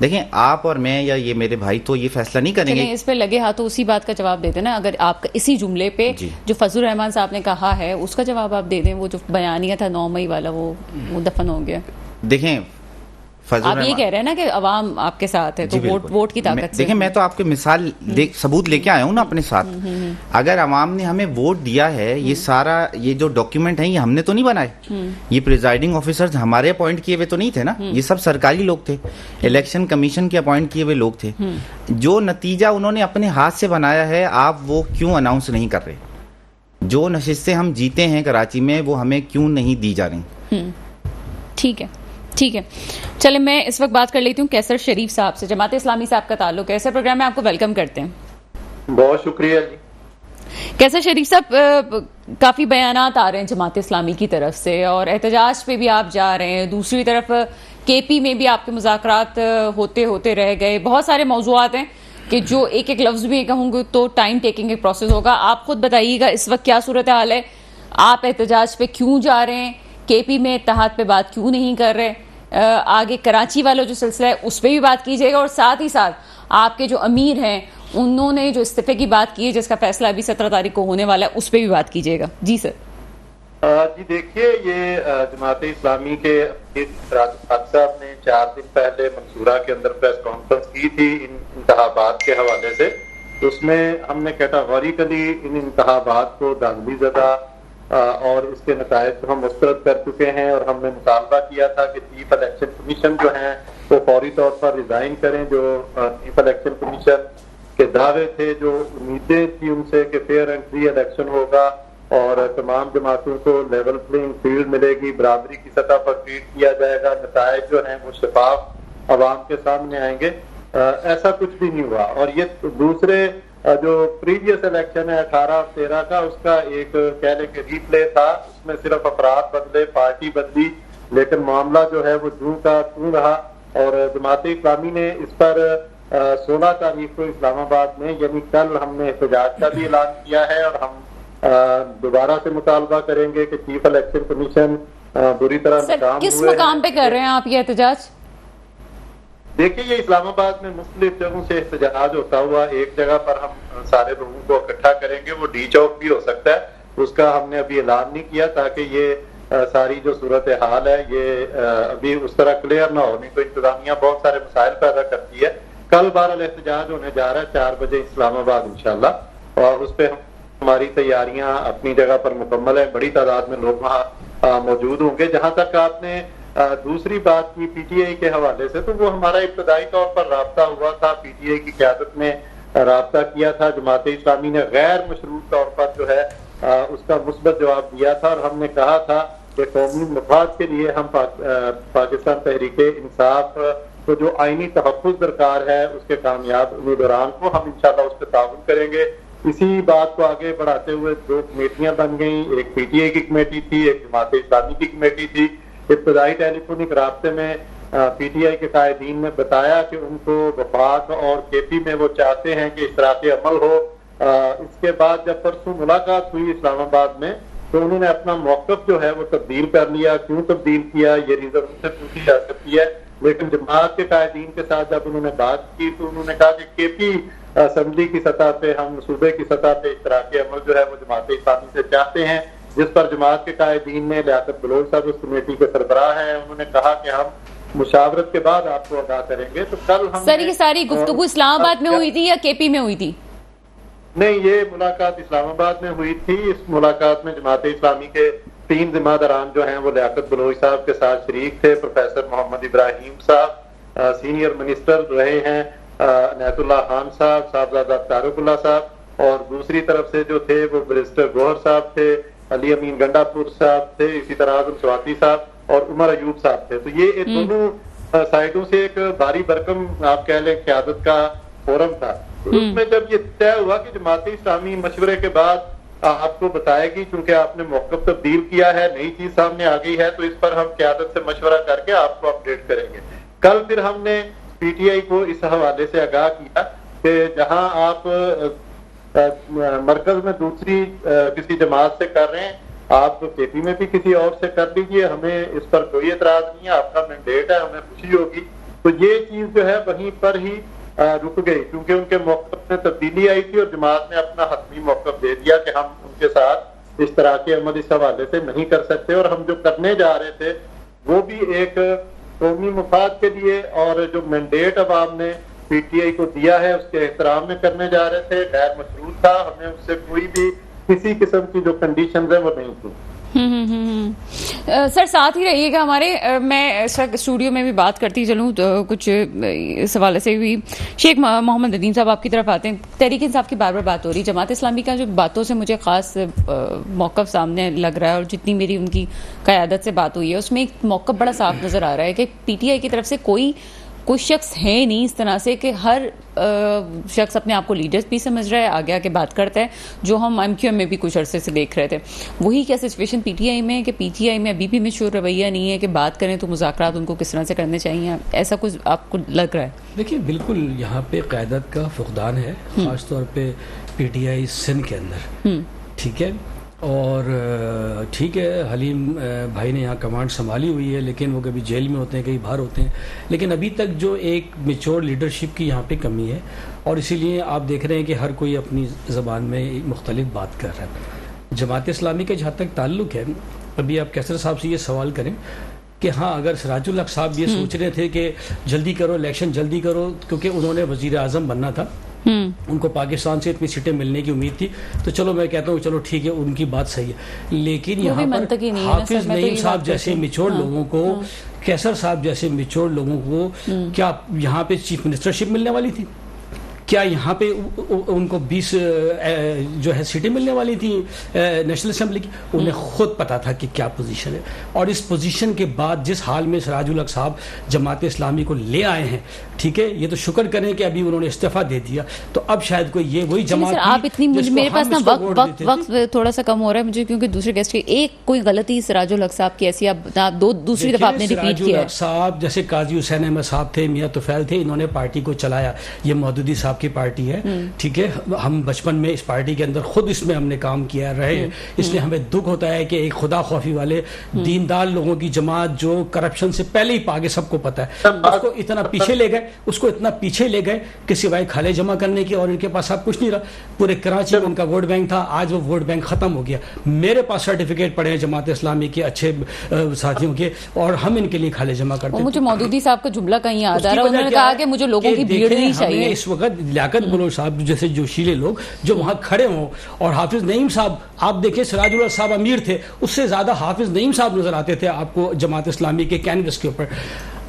देखें, आप और मैं या ये मेरे भाई तो ये फैसला नहीं करेंगे। इस पे लगे हाथों उसी बात का जवाब देते ना। अगर आप इसी जुमले पे जो फजल रहमान साहब ने कहा है उसका जवाब आप दे दें। वो जो बयानिया था 9 मई वाला, वो दफन हो गया। देखें, आप ये कह रहे हैं ना कि अवाम आपके साथ है, तो वोट की ताकत से। देखिए, मैं तो आपके मिसाल सबूत लेके आया हूँ ना अपने साथ। अगर अवाम ने हमें वोट दिया है, ये सारा ये जो डॉक्यूमेंट है ये हमने तो नहीं बनाए, ये प्रिजाइडिंग ऑफिसर्स हमारे अपॉइंट किए हुए तो नहीं थे ना, ये सब सरकारी लोग थे, इलेक्शन कमीशन के अपॉइंट किए हुए लोग थे। जो नतीजा उन्होंने अपने हाथ से बनाया है, आप वो क्यों अनाउंस नहीं कर रहे? जो नशिस्तें हम जीते हैं कराची में, वो हमें क्यों नहीं दी जा रही? ठीक है, ठीक है। चले, मैं इस वक्त बात कर लेती हूँ कैसर शरीफ साहब से। जमात इस्लामी से आपका ताल्लुक है, ऐसे प्रोग्राम में आपको वेलकम करते हैं। बहुत शुक्रिया जी। कैसर शरीफ साहब, काफी बयानात आ रहे हैं जमात इस्लामी की तरफ से और एहतजाज पे भी आप जा रहे हैं। दूसरी तरफ केपी में भी आपके मुज़ाकरात होते होते रह गए। बहुत सारे मौज़ूआत हैं कि जो एक एक लफ्ज भी कहूँगी तो टाइम टेकिंग एक प्रोसेस होगा। आप खुद बताइएगा इस वक्त क्या सूरत हाल है, आप एहतजाज पे क्यों जा रहे हैं, केपी में इत्तेहाद पे बात क्यों नहीं कर रहे, आगे कराची वाला जो सिलसिला है उस पर भी बात कीजिएगा और साथ ही साथ आपके जो अमीर हैं उन्होंने जो इस्तीफे की बात की है जिसका फैसला अभी 17 तारीख को होने वाला है, उस पर भी बात कीजिएगा। जी सर। जी देखिए, ये जमात इस्लामी के साहब ने 4 दिन पहले मंसूरा के अंदर प्रेस कॉन्फ्रेंस की थी इन इंतखाबात के हवाले से। उसमें हमने कैटेगोरिकली इन इंतखाबात को दाखिली ज़दा और इसके नतायज को हम मुस्तरद कर चुके हैं और हमने मुतालबा किया था कि चीफ इलेक्शन कमीशन जो है वो फौरी तौर पर रिजाइन करें। जो चीफ इलेक्शन कमीशन के दावे थे, जो उम्मीदें थी उनसे कि फेयर एंड फ्री इलेक्शन होगा और तमाम जमातों को लेवल प्लेइंग फील्ड मिलेगी, बराबरी की सतह पर ट्रीट किया जाएगा, नतायज जो है वो शफाफ अवाम के सामने आएंगे, ऐसा कुछ भी नहीं हुआ। और ये दूसरे जो प्रीवियस इलेक्शन है 18 और 13 का, उसका एक कह लें कि रीप्ले था। उसमें सिर्फ अफराद बदले, पार्टी बदली, लेकिन मामला जो है वो जूं का तूं रहा। और जमात इस्लामी ने इस पर 16 तारीख को इस्लामाबाद में यानी कल हमने एहतजाज का भी ऐलान किया है और हम दोबारा से मुतालबा करेंगे कि चीफ इलेक्शन कमीशन बुरी तरह किस मकाम पे कर रहे हैं आप ये एहतजाज? देखिए, ये इस्लामाबाद में मुख्तलिफ जगहों से एहतजाज होता हुआ एक जगह पर हम सारे लोगों को इकट्ठा करेंगे। वो डी चौक भी हो सकता है, उसका हमने अभी ऐलान नहीं किया ताकि ये सारी जो सूरत हाल है ये अभी उस तरह क्लियर ना हो, नहीं तो इंतजामिया बहुत सारे मसाइल पैदा करती है। कल बहरहाल एहतजाज होने जा रहा है 4 बजे इस्लामाबाद इंशाल्लाह, और उस पर हमारी तैयारियां अपनी जगह पर मुकम्मल है। बड़ी तादाद में लोग वहाँ मौजूद होंगे। जहां तक आपने दूसरी बात की पीटीआई के हवाले से, तो वो हमारा इब्तदाई तौर पर राब्ता हुआ था, पीटीआई की क़यादत ने राब्ता किया था। जमात इस्लामी ने गैर मशरूत तौर पर जो है उसका मुस्बत जवाब दिया था और हमने कहा था कि कौमी मफाद के लिए हम पाकिस्तान तहरीक इंसाफ को जो आईनी तहफ़्फ़ुज़ दरकार है उसके कामयाब उम्मीदवारान को हम इंशाल्लाह उस पर ताउन करेंगे। इसी बात को आगे बढ़ाते हुए 2 कमेटियां बन गई, एक PTI की कमेटी थी, एक जमात इस्लामी की कमेटी थी। इब्तदाई टेलीफोनिक राब्ते में PTI के कायदीन ने बताया कि उनको वफाक और KP में वो चाहते हैं कि इश्तराकी अमल हो। इसके बाद जब परसों मुलाकात हुई इस्लामाबाद में तो उन्होंने अपना मौक़िफ़ जो है वो तब्दील कर लिया। क्यों तब्दील किया ये रीजन उनसे पूछी जा सकती है, लेकिन जमात के कायदीन के साथ जब उन्होंने बात की तो उन्होंने कहा कि KP असेंबली की सतह पे, हम सूबे की सतह पे इश्तराकी अमल जो है वो जमात इस्लामी से चाहते हैं, जिस पर जमात के कायदीन ने लियाकत बलोच साहब उस कमेटी के सरबराह हैं, उन्होंने कहा कि हम मुशावरत के बाद आपको अदा करेंगे। तो कल हम सर ये सारी गुफ्तगू इस्लामाबाद में हुई थी या KP में हुई थी? नहीं, ये मुलाकात इस्लामाबाद में हुई थी। इस मुलाकात में जमात इस्लामी के 3 जिम्मेदारान जो हैं वो लियाकत बलोच साहब के साथ शरीक थे। प्रोफेसर मोहम्मद इब्राहिम साहब सीनियर मिनिस्टर रहे हैं, अनायतुल्लाह खान साहब, साहबजादा तारुकुल्लाह साहब, और दूसरी तरफ से जो थे वो बैरिस्टर गोहर साहब थे, अली अमीन गंडापुर साहब थे, इसी तरह आजम स्वाति साहब और उमर अयूब साहब थे। तो ये दोनों साइडों से एक भारी भरकम आप कह लें क़यादत का फोरम था। तो उसमें जब ये तय हुआ कि जमात इस्लामी मशवरे के बाद आपको बताएगी, क्योंकि आपने मौक़िफ़ तब्दील किया है, नई चीज सामने आ गई है, तो इस पर हम क़यादत से मशवरा करके आपको अपडेट करेंगे। कल फिर हमने PTI को इस हवाले से आगाह किया कि जहां आप मरकज में दूसरी किसी जमात से कर रहे हैं, आप KP में भी किसी और से कर लीजिए, हमें इस पर कोई एतराज नहीं है, आपका मैंडेट है, हमें खुशी होगी। तो ये चीज जो है वहीं पर ही रुक गई, क्योंकि उनके मौक़िफ़ में तब्दीली आई थी और जमात ने अपना हतमी मौक़िफ़ दे दिया कि हम उनके साथ इस तरह के अमल इस हवाले से नहीं कर सकते, और हम जो करने जा रहे थे वो भी एक कौमी मफाद के लिए, और जो मैंडेट अवाम ने PTI को दिया है उसके एहतराम में करने जा रहे थे, गैर मशरूत था, हमें उससे कोई भी किसी किस्म की जो कंडीशन है वो नहीं थी। सर साथ ही रहिएगा हमारे, मैं सर स्टूडियो में भी बात करती चलूँ तो कुछ इस हवाले से भी शेख मोहम्मद नदीम साहब आपकी तरफ आते हैं। तहरीक इंसाफ की बार बार बात हो रही, जमात इस्लामी का जो बातों से मुझे खास मौक़िफ़ सामने लग रहा है और जितनी मेरी उनकी क़यादत से बात हुई है उसमें एक मौक़िफ़ बड़ा साफ नज़र आ रहा है कि PTI की तरफ से कोई शख्स है नहीं इस तरह से कि हर शख्स अपने आप को लीडर भी समझ रहा है, आगे आके बात करता है, जो हम MQM में भी कुछ अरसे से देख रहे थे। वही क्या सिचुएशन PTI में है कि PTI में अभी भी मैच्योर रवैया नहीं है कि बात करें तो मुज़ाकरात उनको किस तरह से करने चाहिए, ऐसा कुछ आपको लग रहा है? देखिए बिल्कुल यहाँ पे क़यादत का फुक़दान है, ख़ासतौर पे PTI सिंध के अंदर, ठीक है। और ठीक है हलीम भाई ने यहाँ कमांड संभाली हुई है, लेकिन वो कभी जेल में होते हैं, कहीं बाहर होते हैं, लेकिन अभी तक जो एक मेच्योर लीडरशिप की यहाँ पे कमी है, और इसीलिए आप देख रहे हैं कि हर कोई अपनी ज़बान में मुख्तलिफ बात कर रहा है। जमात इस्लामी का जहाँ तक ताल्लुक़ है, अभी आप कैसर साहब से ये सवाल करें कि हाँ अगर सिराजुल हक साहब ये सोच रहे थे कि जल्दी करो इलेक्शन जल्दी करो, क्योंकि उन्होंने वज़ीर आज़म बनना था, उनको पाकिस्तान से इतनी सीटें मिलने की उम्मीद थी, तो चलो मैं कहता हूँ चलो ठीक है उनकी बात सही है, लेकिन यहाँ पर हाफिज नईम साहब जैसे मिचोड़ लोगों को, कैसर साहब जैसे मिचोड़ लोगों को क्या यहाँ पे चीफ मिनिस्टरशिप मिलने वाली थी? क्या यहाँ पे उनको 20 जो है सीटें मिलने वाली थी नेशनल असेंबली की? उन्हें खुद पता था कि क्या पोजीशन है, और इस पोजीशन के बाद जिस हाल में सिराजुल हक साहब जमात इस्लामी को ले आए हैं, ठीक है, ये तो शुक्र करें कि अभी उन्होंने इस्तीफा दे दिया, तो अब शायद कोई ये वही जमात आप इतनी मेरे पास ना वक्त थोड़ा सा कम हो रहा है मुझे, क्योंकि दूसरे गेस्ट की एक कोई गलती सिराजुल हक साहब की ऐसी आप दूसरी दफा आपने रिपीट किया है। साहब जैसे काजी हुसैन अहमद साहब थे, मियां तुफैल थे, इन्होंने पार्टी को चलाया, ये मौदूदी साहब की पार्टी है, ठीक है, हम बचपन में इस पार्टी के अंदर खुद इसमें हमने काम किया रहे हैं, इसलिए हमें दुख होता है कि एक खुदा खौफी वाले दीनदार लोगों की जमात जो करप्शन से पहले ही पागे, सबको पता है, उसको इतना पीछे ले गए कि सिवाय खाले जमा करने की, और इनके पास अब कुछ नहीं रहा। पूरे कराची में उनका वोट बैंक था, आज वो वोट बैंक खत्म हो गया। मेरे पास सर्टिफिकेट पड़े हैं जमात इस्लामी के अच्छे साथियों के, और हम इनके लिए खाले जमा करते हैं। मुझे मौदूदी साहब का जुमला कहीं याद आ रहा है, उन्होंने कहा कि मुझे लोगों की भीड़ नहीं चाहिए। इस वक्त लियाकत बलोच साहब जैसे जोशीले लोग जो वहां खड़े हों, और हाफिज नईम साहब, आप देखिए सिराजुल हक साहब अमीर थे, उससे ज्यादा हाफिज नईम साहब नजर आते थे आपको जमात इस्लामी के कैनवस के ऊपर।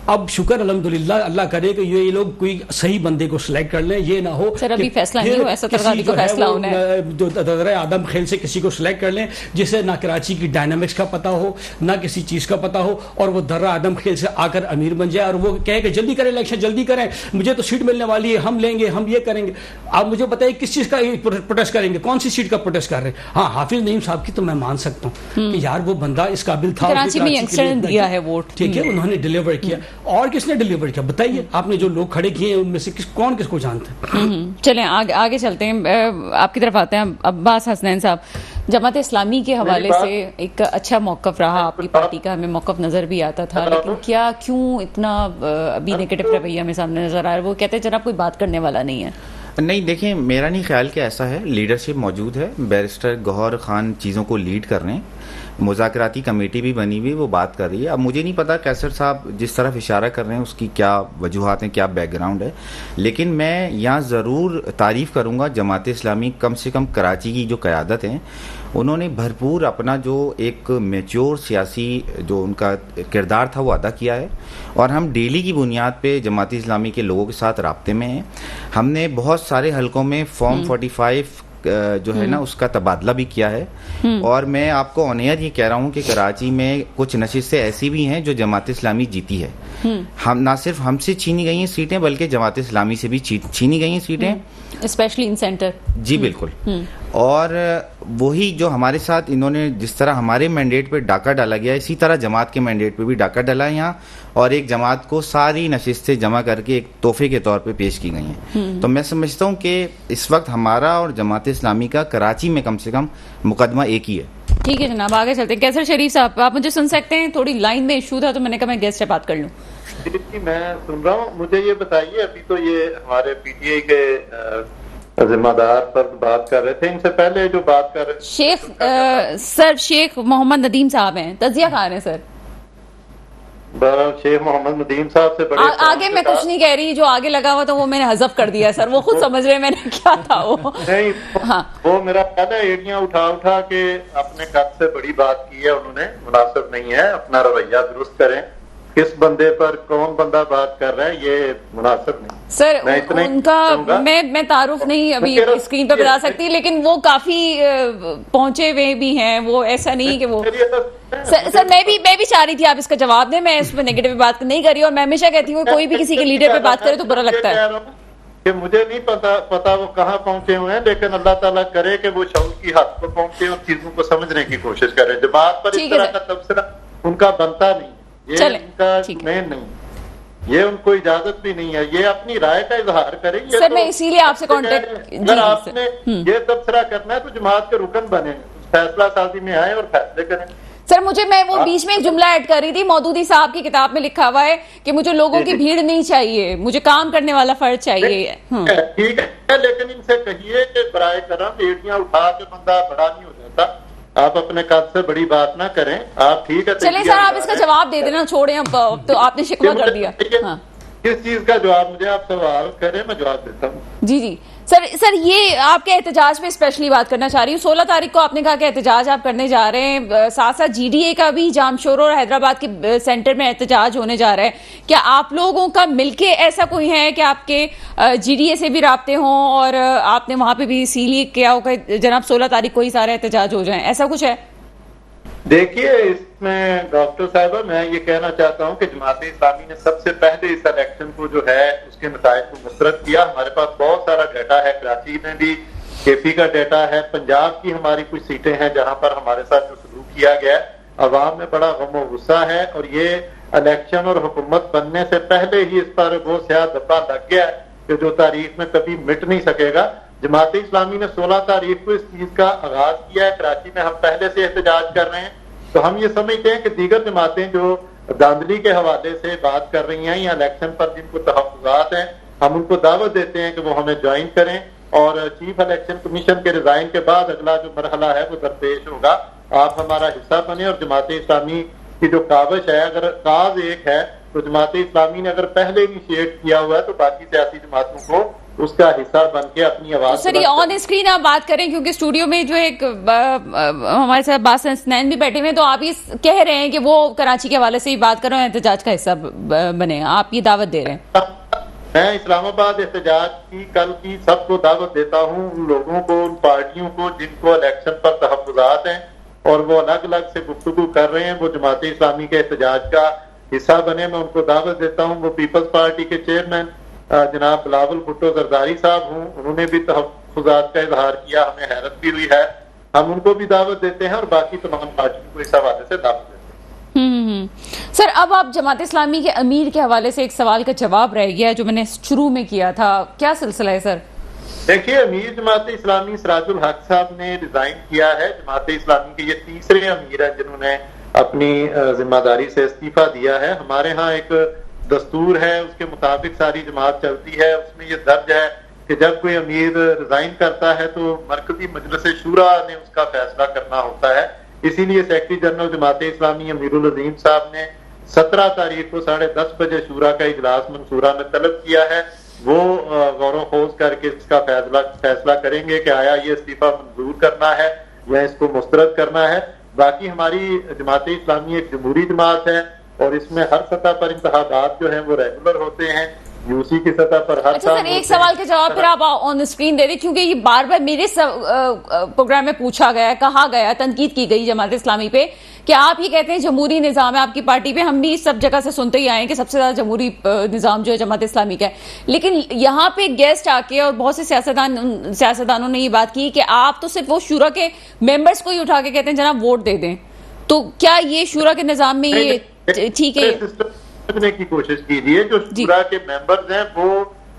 अब शुक्र अल्हम्दुलिल्लाह, अल्लाह करे कि ये लोग कोई सही बंदे को सिलेक्ट कर लें, ये ना हो सर अभी कि फैसला नहीं फिर हुआ, 17 किसी तारीख को जो है फैसला वो, होना है। जो दर्रा आदम खेल से किसी को सिलेक्ट कर लें जिसे ना कराची की डायनामिक्स का पता हो, ना किसी चीज का पता हो, और वो दर्रा आदम खेल से आकर अमीर बन जाए और वो कहे कि जल्दी करें इलेक्शन, जल्दी करें, मुझे तो सीट मिलने वाली है, हम लेंगे, हम ये करेंगे। आप मुझे बताइए किस चीज का प्रोटेस्ट करेंगे, कौन सी सीट का प्रोटेस्ट कर रहे हैं? हाँ, हाफिज नईम साहब की तो मैं मान सकता हूँ कि यार वो बंदा इस काबिल था, कराची में यंगस्टर ने दिया है वोट, ठीक है, उन्होंने डिलीवर किया। और किसने डिलीवर किया बताइए? आपने जो लोग खड़े किए उनमें से कौन किसको जानते हैं? चलें आगे चलते हैं, आपकी तरफ आते हैं अब्बास हसनैन साहब। जमात इस्लामी के हवाले से एक अच्छा मौकफ रहा आपकी पार्टी का, हमें मौकफ नजर भी आता था, लेकिन क्या क्यों इतना अभी नेगेटिव रवैया में सामने नजर आ रहा है? वो कहते हैं जनाब कोई बात करने वाला नहीं है। नहीं, देखिए, मेरा नहीं ख्याल कि ऐसा है। लीडरशिप मौजूद है, बैरिस्टर गौहर खान चीज़ों को लीड कर रहे हैं, मुज़ाकराती कमेटी भी बनी हुई, वो बात कर रही है। अब मुझे नहीं पता कैसर साहब जिस तरफ इशारा कर रहे हैं उसकी क्या वजूहात हैं, क्या बैकग्राउंड है, लेकिन मैं यहाँ ज़रूर तारीफ़ करूँगा जमात इस्लामी, कम से कम कराची की जो क़यादत है उन्होंने भरपूर अपना जो एक मैच्योर सियासी जो उनका किरदार था वो अदा किया है, और हम डेली की बुनियाद पे जमात इस्लामी के लोगों के साथ राब्ते में हैं। हमने बहुत सारे हलकों में फॉर्म 45 जो है ना उसका तबादला भी किया है, और मैं आपको ऑन एयर ये कह रहा हूँ कि कराची में कुछ नशिस्तें ऐसी भी हैं जो जमात इस्लामी जीती है। हम ना सिर्फ हमसे छीनी गई हैं सीटें, बल्कि जमात इस्लामी से भी छीनी गई हैं सीटें, स्पेशली इन सेंटर। जी बिल्कुल। और वही जो हमारे साथ इन्होंने जिस तरह हमारे मैंडेट पे डाका डाला गया, इसी तरह जमात के मैंडेट पे भी डाका डाला है यहाँ, और एक जमात को सारी नशिस्तें जमा करके एक तोहफे के तौर पे पेश की गई हैं। तो मैं समझता हूँ कि इस वक्त हमारा और जमात इस्लामी का कराची में कम से कम मुकदमा एक ही है। ठीक है जनाब, आगे चलते हैं। कैसर शरीफ साहब, आप मुझे सुन सकते हैं? थोड़ी लाइन में इशू था तो मैंने कहा मैं गेस्ट से बात कर लूँ। जी, मैं सुन रहा हूँ। मुझे ये बताइए, अभी तो ये हमारे पीटीआई के जिम्मेदार पर बात कर रहे थे, इनसे पहले जो बात कर रहे थे शेख मोहम्मद नदीम साहब हैं, तजिया खा रहे हैं सर। शेख मोहम्मद नदीम साहब से बड़े आगे मैं कुछ नहीं कह रही, जो आगे लगा हुआ था वो मैंने हजफ कर दिया सर, वो खुद समझ रहे मैंने क्या था वो। नहीं, हाँ, वो मेरा कहना है एड़ियां उठा उठा के अपने कद से बड़ी बात की है उन्होंने, मुनासिब नहीं है। अपना रवैया दुरुस्त करें, किस बंदे पर कौन बंदा बात कर रहा है ये मुनासिब नहीं सर। उनका मैं तारुफ नहीं अभी स्क्रीन पर बता सकती, लेकिन वो काफी पहुंचे हुए भी हैं, वो ऐसा नहीं कि वो सर मैं भी चाह रही थी आप इसका जवाब दें। मैं इस पर नेगेटिव बात नहीं कर रही, और मैं हमेशा कहती हूँ कोई भी किसी के लीडर पे बात करे तो बुरा लगता है। कि मुझे नहीं पता वो कहाँ पहुंचे हुए हैं, लेकिन अल्लाह ताला करे कि वो शऊर की हद पर पहुंचे और चीजों को समझने की कोशिश करें। जमात पर इस तरह का तबसरा उनका बनता नहीं, ये उनका मेन नहीं, ये उनको इजाजत भी नहीं है, ये अपनी राय का इजहार करेंगे। सर मैं इसीलिए आपसे कांटेक्ट, अगर आपने ये तबसरा करना है तो जमात के रुकन बने, फैसला साजी में आए और फैसले करें। सर मैं वो बीच में एक जुमला ऐड कर रही थी, मौदूदी साहब की किताब में लिखा हुआ है कि मुझे लोगों की भीड़ नहीं चाहिए, मुझे काम करने वाला फर्ज चाहिए। ठीक है, लेकिन इनसे कहिए कि बराए करम एड़ियां उठा के बंदा बड़ा नहीं हो जाता। आप अपने कद से बड़ी बात ना करें। आप ठीक है, चलें सर आप इसका जवाब दे देना, छोड़ें अब तो आपने शिकवा कर दिया। हाँ। किस चीज का जवाब मुझे आप सवाल करें, मैं जवाब देता हूँ। जी सर ये आपके एहतजाज पे स्पेशली बात करना चाह रही हूँ। 16 तारीख को आपने कहा कि एहतजाज आप करने जा रहे हैं, साथ साथ जीडीए का भी जामशोर और हैदराबाद के सेंटर में एहतजाज होने जा रहा है। क्या आप लोगों का मिलके ऐसा कोई है कि आपके जीडीए से भी राब्ते हों और आपने वहां पे भी इसीलिए किया हो कि जनाब 16 तारीख को ही सारे एहतजाज हो जाए, ऐसा कुछ है? देखिए, इसमें डॉक्टर साहिबा मैं ये कहना चाहता हूँ कि जमात इस्लामी ने सबसे पहले इस इलेक्शन को जो है उसके नताइज को मुस्तरद किया। हमारे पास बहुत सारा डाटा है, कराची में भी केपी का डाटा है, पंजाब की हमारी कुछ सीटें हैं जहां पर हमारे साथ जो सलूक किया गया है, अवाम में बड़ा गम और गुस्सा है, और ये इलेक्शन और हुकूमत बनने से पहले ही इस पर वो स्याह धब्बा लग गया है कि जो तारीख में कभी मिट नहीं सकेगा। जमात इस्लामी ने 16 तारीख को इस चीज का आगाज किया है। कराची में हम पहले से एहतजाज कर रहे हैं, तो हम ये समझते हैं कि दीगर जमातें जो धांधली के हवाले से बात कर रही हैं या इलेक्शन पर जिनको तहफ्फुज़ात हैं, हम उनको दावत देते हैं कि वो हमें ज्वाइन करें, और चीफ इलेक्शन कमीशन के रिजाइन के बाद अगला जो मरहला है वो दरपेश होगा। आप हमारा हिस्सा बने, और जमात इस्लामी की जो काविश है, अगर काज एक है तो जमात इस्लामी ने अगर पहले इनिशिएट किया हुआ है तो बाकी सियासी जमातों को उसका हिस्सा बन के अपनी आवाज सर ये ऑन स्क्रीन आप बात करें, क्योंकि स्टूडियो में जो एक हमारे साथ बादशाह हसनैन भी बैठे हुए हैं, तो आप ये कह रहे हैं कि वो कराची के हवाले से ही बात करो, एहतजाज का हिस्सा बने, आप ये दावत दे रहे हैं। मैं इस्लामाबाद एहतजाज की कल की सबको दावत देता हूँ, उन लोगों को, उन पार्टियों को जिनको इलेक्शन पर तहफ्फुज़ात हैं और वो अलग अलग से गुफ्तगू कर रहे हैं, वो जमात इस्लामी के एहतजाज का हिस्सा बने। मैं उनको दावत देता हूँ। वो पीपल्स पार्टी के चेयरमैन जनाब बिलावल भुट्टो जरदारी साहब हूँ, उन्होंने भी तहफ्फुज़ात का इजहार किया, हमें हैरत भी हुई है। हम उनको भी दावत देते हैं और बाकी तमाम पार्टियों को इस हवाले से दावत देते हैं। सर अब आप जमात इस्लामी के अमीर के हवाले से एक सवाल का जवाब रह गया जो मैंने शुरू में किया था, क्या सिलसिला है सर? देखिए, अमीर जमात इस्लामी सिराजुल हक साहब ने रिजाइन किया है। जमात इस्लामी के ये तीसरे अमीर हैं जिन्होंने अपनी जिम्मेदारी से इस्तीफा दिया है। हमारे यहाँ एक दस्तूर है, उसके मुताबिक सारी जमात चलती है। उसमें ये दर्ज है कि जब कोई अमीर रिजाइन करता है तो मरकजी मजलिस शूरा ने उसका फैसला करना होता है। इसीलिए सेक्रेटरी जनरल जमात इस्लामी अमीरुल अजीम साहब ने 17 तारीख को 10:30 बजे शूरा का इजलास मंसूरा में तलब किया है। वो गौर खोज करके इसका फैसला करेंगे कि आया ये इस्तीफा मंजूर करना है या इसको मुस्तरद करना है। बाकी हमारी जमात इस्लामी एक जमहूरी जमात है और इसमें हर सतह पर इंतखाबात जो है वो रेगुलर होते हैं, यूसी की सतह पर हर अच्छा सर, एक सवाल का जवाब फिर आप ऑन स्क्रीन दे दें, क्योंकि ये बार बार मेरे प्रोग्राम में पूछा गया, कहा गया, तनकीद की गई जमात इस्लामी पे कि आप ये कहते हैं जमहूरी निज़ाम है आपकी पार्टी पे। हम भी सब जगह से सुनते ही आए हैं कि सबसे ज्यादा जमहूरी निज़ाम जो है जमात इस्लामी का है, लेकिन यहाँ पे गेस्ट आके और बहुत से सियासतदानों ने ये बात की कि आप तो सिर्फ वो शूरा के मेंबर्स को ही उठा के कहते हैं जनाब वोट दे दें, तो क्या ये शूरा के निज़ाम में ये ठीक है? समझने की कोशिश कीजिए, जो शूरा के मेंबर्स हैं वो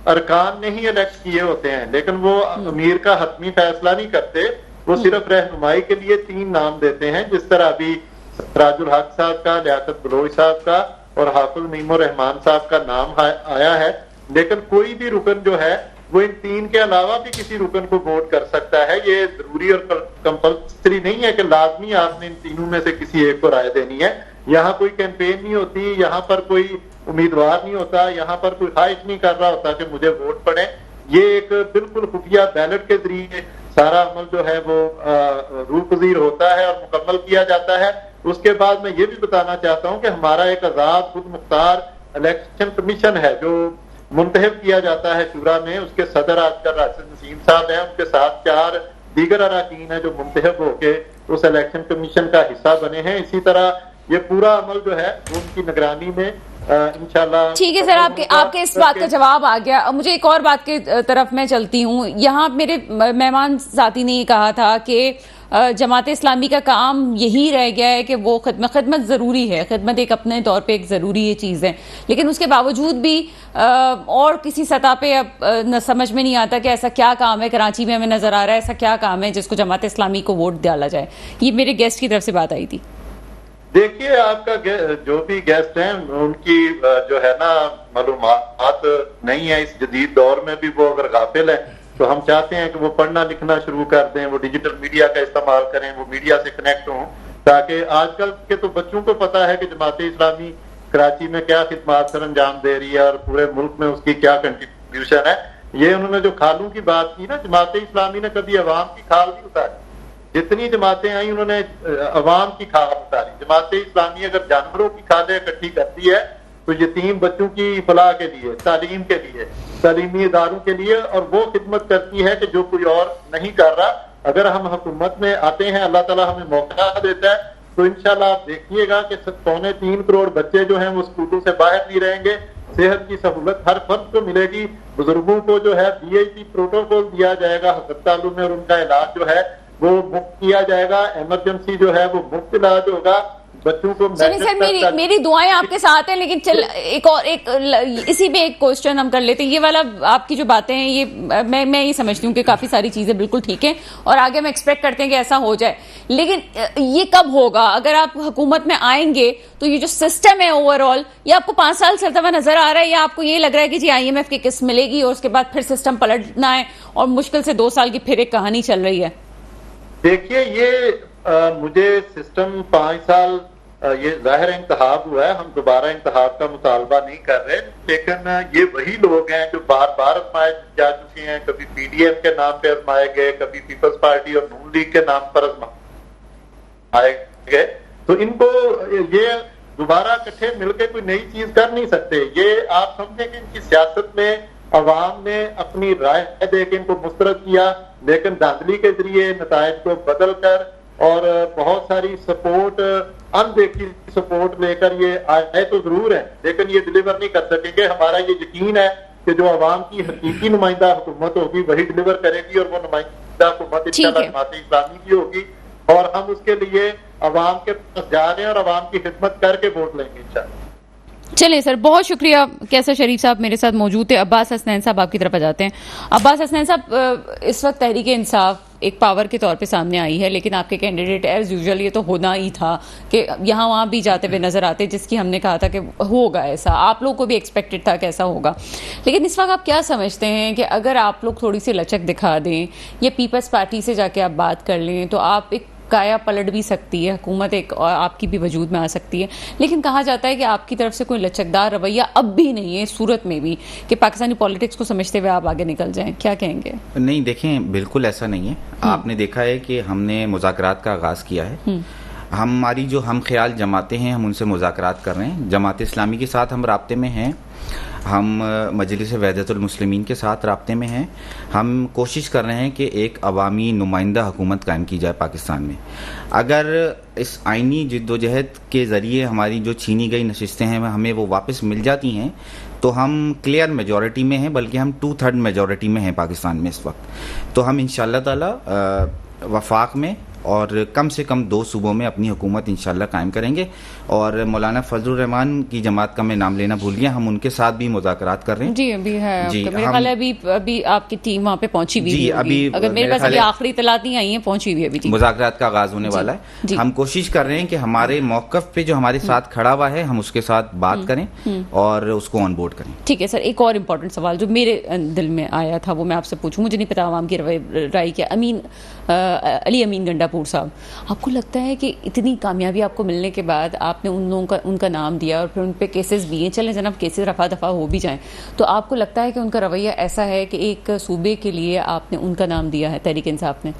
अरकान ने ही इलेक्ट किए होते हैं, लेकिन वो अमीर का हतमी फैसला नहीं करते। वो सिर्फ रहनुमाई के लिए 3 नाम देते हैं, जिस तरह अभी सिराजुल हक साहब का, लियाकत बलोच साहब का और हाफिज नईमुर रहमान साहब का नाम आया है। लेकिन कोई भी रुकन जो है वो इन 3 के अलावा भी किसी रुकन को वोट कर सकता है। ये जरूरी और कंपल्सरी नहीं है कि लाजमी आपने इन तीनों में से किसी एक को राय देनी है। यहाँ कोई कैंपेन नहीं होती, यहाँ पर कोई उम्मीदवार नहीं होता, यहाँ पर कोई ख्वाहिश नहीं कर रहा होता कि मुझे वोट पड़े। ये एक बिल्कुल खुफिया बैलेट के जरिए सारा अमल जो है वो रूपजीर होता है और मुकम्मल किया जाता है। उसके बाद मैं ये भी बताना चाहता हूँ कि हमारा एक आजाद खुद मुख्तार इलेक्शन कमीशन है जो मुंतखब किया जाता है शूरा में। उसके सदर आजकल राशिद नसीम साहब हैं, उनके साथ 4 दीगर अरकान है जो मुंतखब होके उस इलेक्शन कमीशन का हिस्सा बने हैं। इसी तरह ये पूरा अमल जो है वो उनकी निगरानी में इंशाल्लाह। ठीक है सर, आपके इस बात का जवाब आ गया। मुझे एक और बात की तरफ मैं चलती हूँ। यहाँ मेरे मेहमान साथी ने कहा था कि जमात इस्लामी का काम यही रह गया है कि वो खिदमत ज़रूरी है, खिदमत एक अपने तौर पे एक ज़रूरी ये चीज़ है, लेकिन उसके बावजूद भी और किसी सतह पे अब न समझ में नहीं आता कि ऐसा क्या काम है कराची में हमें नज़र आ रहा है, ऐसा क्या काम है जिसको जमात इस्लामी को वोट डाला जाए। ये मेरे गेस्ट की तरफ से बात आई थी। देखिए, आपका जो भी गेस्ट हैं उनकी जो है ना मालूमात नहीं है इस जदीद दौर में भी। वो अगर गाफिल है तो हम चाहते हैं कि वो पढ़ना लिखना शुरू कर दें, वो डिजिटल मीडिया का इस्तेमाल करें, वो मीडिया से कनेक्ट हों, ताकि आजकल के तो बच्चों को पता है कि जमात इस्लामी कराची में क्या खिदमत सर अंजाम दे रही है और पूरे मुल्क में उसकी क्या कंट्रीब्यूशन है। ये उन्होंने जो खालों की बात की ना, जमात इस्लामी ने कभी अवाम की खाल नहीं उतारी। जितनी जमातें आई उन्होंने अवाम की खाल उतारी। जमात इस्लामी अगर जानवरों की खालें इकट्ठी करती है तो यतीम बच्चों की फलाह के लिए, तालीम के लिए, तालीमी इदारों के लिए, और वो खिदमत करती है कि जो कोई और नहीं कर रहा। अगर हम हुकूमत में आते हैं, अल्लाह ताला हमें मौका देता है, तो इंशाल्लाह आप देखिएगा कि 3.25 करोड़ बच्चे जो हैं वो स्कूलों से बाहर नहीं रहेंगे। सेहत की सहूलत हर फर्द को मिलेगी। बुजुर्गों को जो है VIP प्रोटोकॉल दिया जाएगा अस्पतालों में और उनका इलाज जो है वो मुफ्त किया जाएगा। इमरजेंसी जो है वो मुफ्त इलाज होगा। बच्चों को सर मेरी दुआएं आपके साथ हैं, लेकिन चल एक इसी पे एक क्वेश्चन हम कर लेते हैं। ये वाला आपकी जो बातें हैं ये मैं ये समझती हूँ कि काफी सारी चीजें बिल्कुल ठीक है और आगे हम एक्सपेक्ट करते हैं कि ऐसा हो जाए, लेकिन ये कब होगा? अगर आप हुकूमत में आएंगे तो ये जो सिस्टम है ओवरऑल, ये आपको 5 साल चलता हुआ नजर आ रहा है या आपको ये लग रहा है कि जी IMF की किस्त मिलेगी और उसके बाद फिर सिस्टम पलटना है और मुश्किल से 2 साल की फिर एक कहानी चल रही है? देखिए, ये मुझे सिस्टम 5 साल ये जाहिर इंतखाब हुआ है, हम दोबारा इंतखाब का मुतालबा नहीं कर रहे, लेकिन ये वही लोग हैं जो बार बार आजमाए जा चुके हैं। कभी पीडीएम के नाम पे आजमाए गए, कभी पीपल्स पार्टी और नून लीग के नाम पर आजमाए गए। तो इनको ये दोबारा इकट्ठे मिलकर कोई नई चीज कर नहीं सकते। ये आप समझे कि इनकी सियासत में अवाम ने अपनी राय देकर इनको मुस्तरद किया, लेकिन धांधली के जरिए नतायज को बदल कर और बहुत सारी सपोर्ट, अनदेखी सपोर्ट लेकर ये आए तो जरूर है, लेकिन ये डिलीवर नहीं कर सकेंगे। हमारा ये यकीन है कि जो अवाम की हकीकी नुमाइंदा हुकूमत होगी वही डिलीवर करेगी, और वो नुमाइंदा हुकूमत इंशाअल्लाह जमात इस्लामी की होगी, और हम उसके लिए अवाम के पास जा रहे हैं और अवाम की खिदमत करके वोट लेंगे इंशाअल्लाह। चलिए सर, बहुत शुक्रिया। कैसर शरीफ साहब मेरे साथ मौजूद थे। अब्बास हसनैन साहब आपकी तरफ आ जाते हैं। अब्बास हसनैन साहब, इस वक्त तहरीक इंसाफ एक पावर के तौर पे सामने आई है, लेकिन आपके कैंडिडेट एज यूजुअल ये तो होना ही था कि यहाँ वहाँ भी जाते हुए नजर आते, जिसकी हमने कहा था कि होगा ऐसा, आप लोग को भी एक्सपेक्टेड था कि ऐसा होगा। लेकिन इस वक्त आप क्या समझते हैं कि अगर आप लोग थोड़ी सी लचक दिखा दें या पीपल्स पार्टी से जाके आप बात कर लें तो आप एक काया पलट भी सकती है, हुकूमत एक और आपकी भी वजूद में आ सकती है। लेकिन कहा जाता है कि आपकी तरफ से कोई लचकदार रवैया अब भी नहीं है सूरत में भी कि पाकिस्तानी पॉलिटिक्स को समझते हुए आप आगे निकल जाएं, क्या कहेंगे? नहीं, देखें, बिल्कुल ऐसा नहीं है। आपने देखा है कि हमने मुज़ाकरात का आगाज़ किया है। हमारी जो हम ख्याल जमाते हैं, हम उनसे मुज़ाकरात कर रहे हैं। जमात इस्लामी के साथ हम राब्ते में हैं, हम मजलिस वहदतुल मुस्लिमीन के साथ राब्ते में हैं। हम कोशिश कर रहे हैं कि एक अवामी नुमाइंदा हुकूमत कायम की जाए पाकिस्तान में। अगर इस आइनी जद्दोजहद के ज़रिए हमारी जो छीनी गई नशिस्तें हैं हमें वो वापस मिल जाती हैं तो हम क्लियर मेजॉरिटी में हैं, बल्कि हम 2/3 मेजॉरिटी में हैं पाकिस्तान में इस वक्त। तो हम इंशाअल्लाह ताला वफाक में और कम से कम 2 सूबों में अपनी हुकूमत इंशाअल्लाह कायम करेंगे। और मौलाना फजलुर रहमान की जमात का मैं नाम लेना भूल गया, हम उनके साथ भी मुज़ाकरात कर रहे हैं। जी, अभी है जी, मेरे ख्याल है अभी आपकी टीम वहाँ पे पहुंची हुई जी, अभी अगर मेरे पास अभी आखिरी इतलात नहीं आई है, पहुंची हुई अभी मुज़ाकरात का आगाज होने वाला है। हम कोशिश कर रहे हैं कि हमारे मौक़िफ़ पे जो हमारे साथ खड़ा हुआ है हम उसके साथ बात करें और उसको ऑन बोर्ड करें। ठीक है सर, एक और इम्पोर्टेंट सवाल जो मेरे दिल में आया था वो मैं आपसे पूछूं, मुझे नहीं पता आवाम की राय क्या। अली अमीन गंडापुर साहब, आपको लगता है कि इतनी कामयाबी आपको मिलने के बाद आपने उन लोगों का उनका नाम दिया और फिर उन पे केसेस भी हैं, चलें जनाब केसेस रफा दफा हो भी जाएं, तो आपको लगता है कि उनका रवैया ऐसा है कि एक सूबे के लिए आपने उनका नाम दिया है तहरीक इंसाफ ने?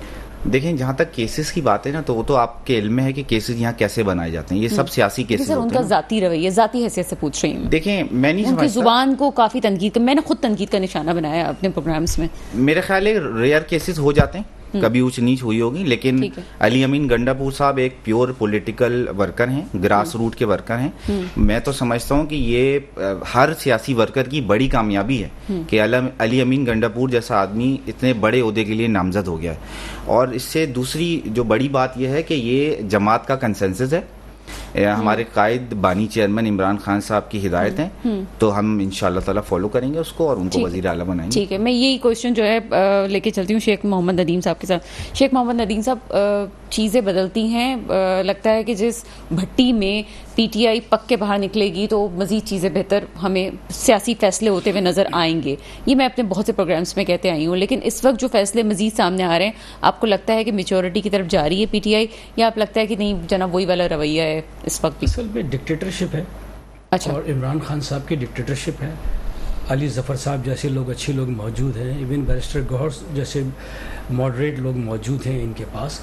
देखें, जहाँ तक केसेस की बात है ना, तो वो तो आपके इल्म में है कि केसेस यहाँ कैसे बनाए जाते हैं। ये सब सियासी केसेस होते हैं। उनका जाती रवैया, जाती हैसियत से पूछ रही हूँ। देखें, मैं नहीं उनकी जुबान को काफी तनकीद, मैंने खुद तनकीद का निशाना बनाया अपने प्रोग्राम्स में। मेरे ख्याल है रेयर केसेस हो जाते हैं, कभी ऊंच नीच हुई होगी, लेकिन अली अमीन गंडापुर साहब एक प्योर पॉलिटिकल वर्कर हैं, ग्रास रूट के वर्कर हैं। मैं तो समझता हूं कि ये हर सियासी वर्कर की बड़ी कामयाबी है कि अली अमीन गंडापुर जैसा आदमी इतने बड़े ओहदे के लिए नामजद हो गया है। और इससे दूसरी जो बड़ी बात यह है कि ये जमात का कंसेंसस है, हमारे कायद बानी चेयरमैन इमरान खान साहब की हिदायत है, तो हम इंशाअल्लाह ताला फॉलो करेंगे उसको और उनको वजीर आला बनाएंगे। ठीक है, मैं यही क्वेश्चन जो है लेके चलती हूँ शेख मोहम्मद नदीम साहब के साथ। शेख मोहम्मद नदीम साहब, चीज़ें बदलती हैं, लगता है कि जिस भट्टी में पीटीआई पक के बाहर निकलेगी तो मज़ीद चीज़ें बेहतर हमें सियासी फैसले होते हुए नज़र आएंगे। ये मैं अपने बहुत से प्रोग्राम्स में कहते आई हूँ, लेकिन इस वक्त जो फैसले मज़ीद सामने आ रहे हैं, आपको लगता है कि मेचोरिटी की तरफ जा रही है पीटीआई, या आप लगता है कि नहीं जनाब वही वाला रवैया है इस वक्त भी? असल में डिक्टेटरशिप है। अच्छा। और इमरान खान साहब की डिक्टेटरशिप है, अली जफ़र साहब जैसे लोग, अच्छे लोग मौजूद हैं, इवन बैरिस्टर गौहर जैसे मॉडरेट लोग मौजूद हैं इनके पास।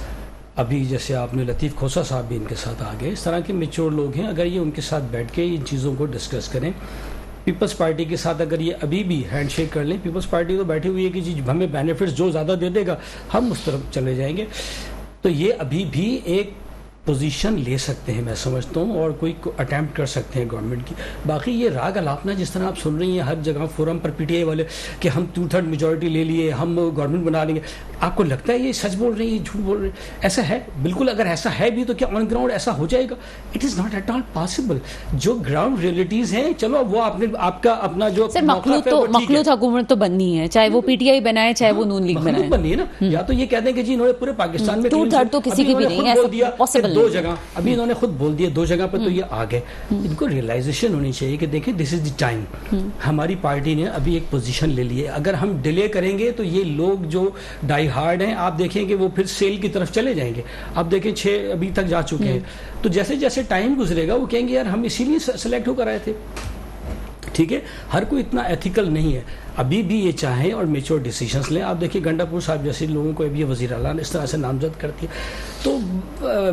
अभी जैसे आपने लतीफ़ खोसा साहब भी इनके साथ आ गए, इस तरह के मेच्योर लोग हैं। अगर ये उनके साथ बैठ के इन चीज़ों को डिस्कस करें, पीपल्स पार्टी के साथ अगर ये अभी भी हैंडशेक कर लें, पीपल्स पार्टी तो बैठी हुई है कि जी हमें बेनिफिट्स जो ज़्यादा दे देगा हम उस तरफ चले जाएंगे, तो ये अभी भी एक पोजीशन ले सकते हैं मैं समझता हूँ, और कोई अटैम्प्ट कर सकते हैं गवर्नमेंट की। बाकी ये राग अलापना जिस तरह आप सुन रही हैं हर जगह फोरम पर पीटीआई वाले कि हम 2/3 मेजॉरिटी ले लिए, हम गवर्नमेंट बना लेंगे, आपको लगता है ये सच बोल रही है, झूठ बोल रही है? ऐसा है? बिल्कुल, अगर ऐसा है भी तो क्या ऑन ग्राउंड ऐसा हो जाएगा? It is not at all possible. जो ग्राउंड रियलिटीज़ हैं, चलो वो आपने आपका अपना जो मखलूत हुकूमत तो बननी है, चाहे वो पीटीआई बनाए चाहे वो नून लीग बनाए, बननी है ना। या तो ये कहते हैं कि जी इन्होंने पूरे पाकिस्तान में 2/3 तो किसी की भी नहीं है, लेवल दो जगह अभी इन्होंने खुद बोल दिया, 2 जगह पर तो ये आ गए। इनको रियलाइजेशन होनी चाहिए कि देखिए दिस इज द टाइम, हमारी पार्टी ने अभी एक पोजीशन ले ली है, अगर हम डिले करेंगे तो ये लोग जो डाई हार्ड हैं आप देखेंगे वो फिर सेल की तरफ चले जाएंगे। आप देखें 6 अभी तक जा चुके हैं, तो जैसे जैसे टाइम गुजरेगा वो कहेंगे यार हम इसीलिए सेलेक्ट होकर आए थे। ठीक है, हर कोई इतना एथिकल नहीं है, अभी भी ये चाहें और मेच्योर डिसीजंस लें। आप देखिए गंडापुर साहब जैसे लोगों को अभी वज़ीर आला ने इस तरह से नामजद करती है, तो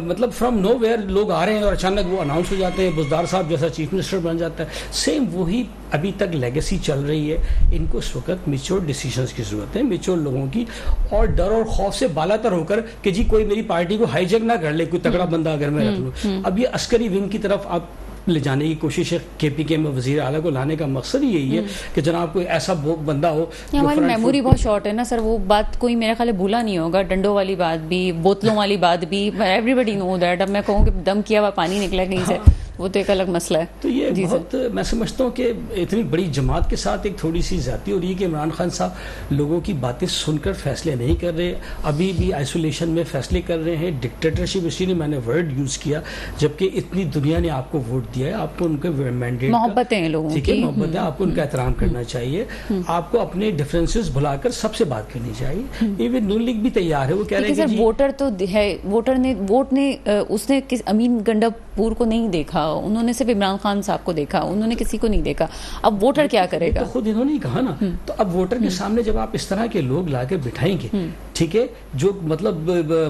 मतलब फ्रॉम नो वेयर लोग आ रहे हैं और अचानक वो अनाउंस हो जाते हैं। बुज़दार साहब जैसा चीफ मिनिस्टर बन जाता है, सेम वही अभी तक लेगेसी चल रही है। इनको इस वक्त मेच्योर डिसीजंस की जरूरत है, मेच्योर लोगों की, और डर और खौफ से बालातर होकर कि जी कोई मेरी पार्टी को हाईजैक ना कर ले, कोई तगड़ा बंदा अगर मैं रख लूँ। अब ये अस्करी विंग की तरफ आप ले जाने की कोशिश है, KPK में वजीर आला को लाने का मकसद ही यही है कि जनाब कोई ऐसा बंदा हो। हमारी मेमोरी बहुत शॉर्ट है ना सर, वो बात कोई मेरे ख्याल भूला नहीं होगा, डंडों वाली बात भी, बोतलों वाली बात भी, एवरीबडी नो दैट। अब मैं कहूँ कि दम किया हुआ पानी निकला कहीं से, वो तो एक अलग मसला है। तो ये बहुत मैं समझता हूँ कि इतनी बड़ी जमात के साथ एक थोड़ी सी ज्यादती हो रही है कि इमरान खान साहब लोगों की बातें सुनकर फैसले नहीं कर रहे, अभी भी आइसोलेशन में फैसले कर रहे हैं। डिक्टेटरशिप इसलिए मैंने वर्ड यूज किया, जबकि इतनी दुनिया ने आपको वोट दिया है, आपको उनके मैंडेट, मोहब्बतें हैं लोगों की, ठीक है, मोहब्बत है, आपको उनका एहतराम करना चाहिए, आपको अपने डिफरेंसेस भुलाकर सबसे बात करनी चाहिए। इवन नून लीग भी तैयार है, वो कह रहे हैं कि वोटर तो है, वोटर ने वोट ने उसने अमीन गंडापुर को नहीं देखा, उन्होंने सिर्फ इमरान खान साहब को देखा, उन्होंने किसी को नहीं देखा। अब वोटर क्या करेगा? तो खुद इन्होंने ही कहा ना। तो अब वोटर के सामने जब आप इस तरह के लोग लाके बिठाएंगे, ठीक है, जो मतलब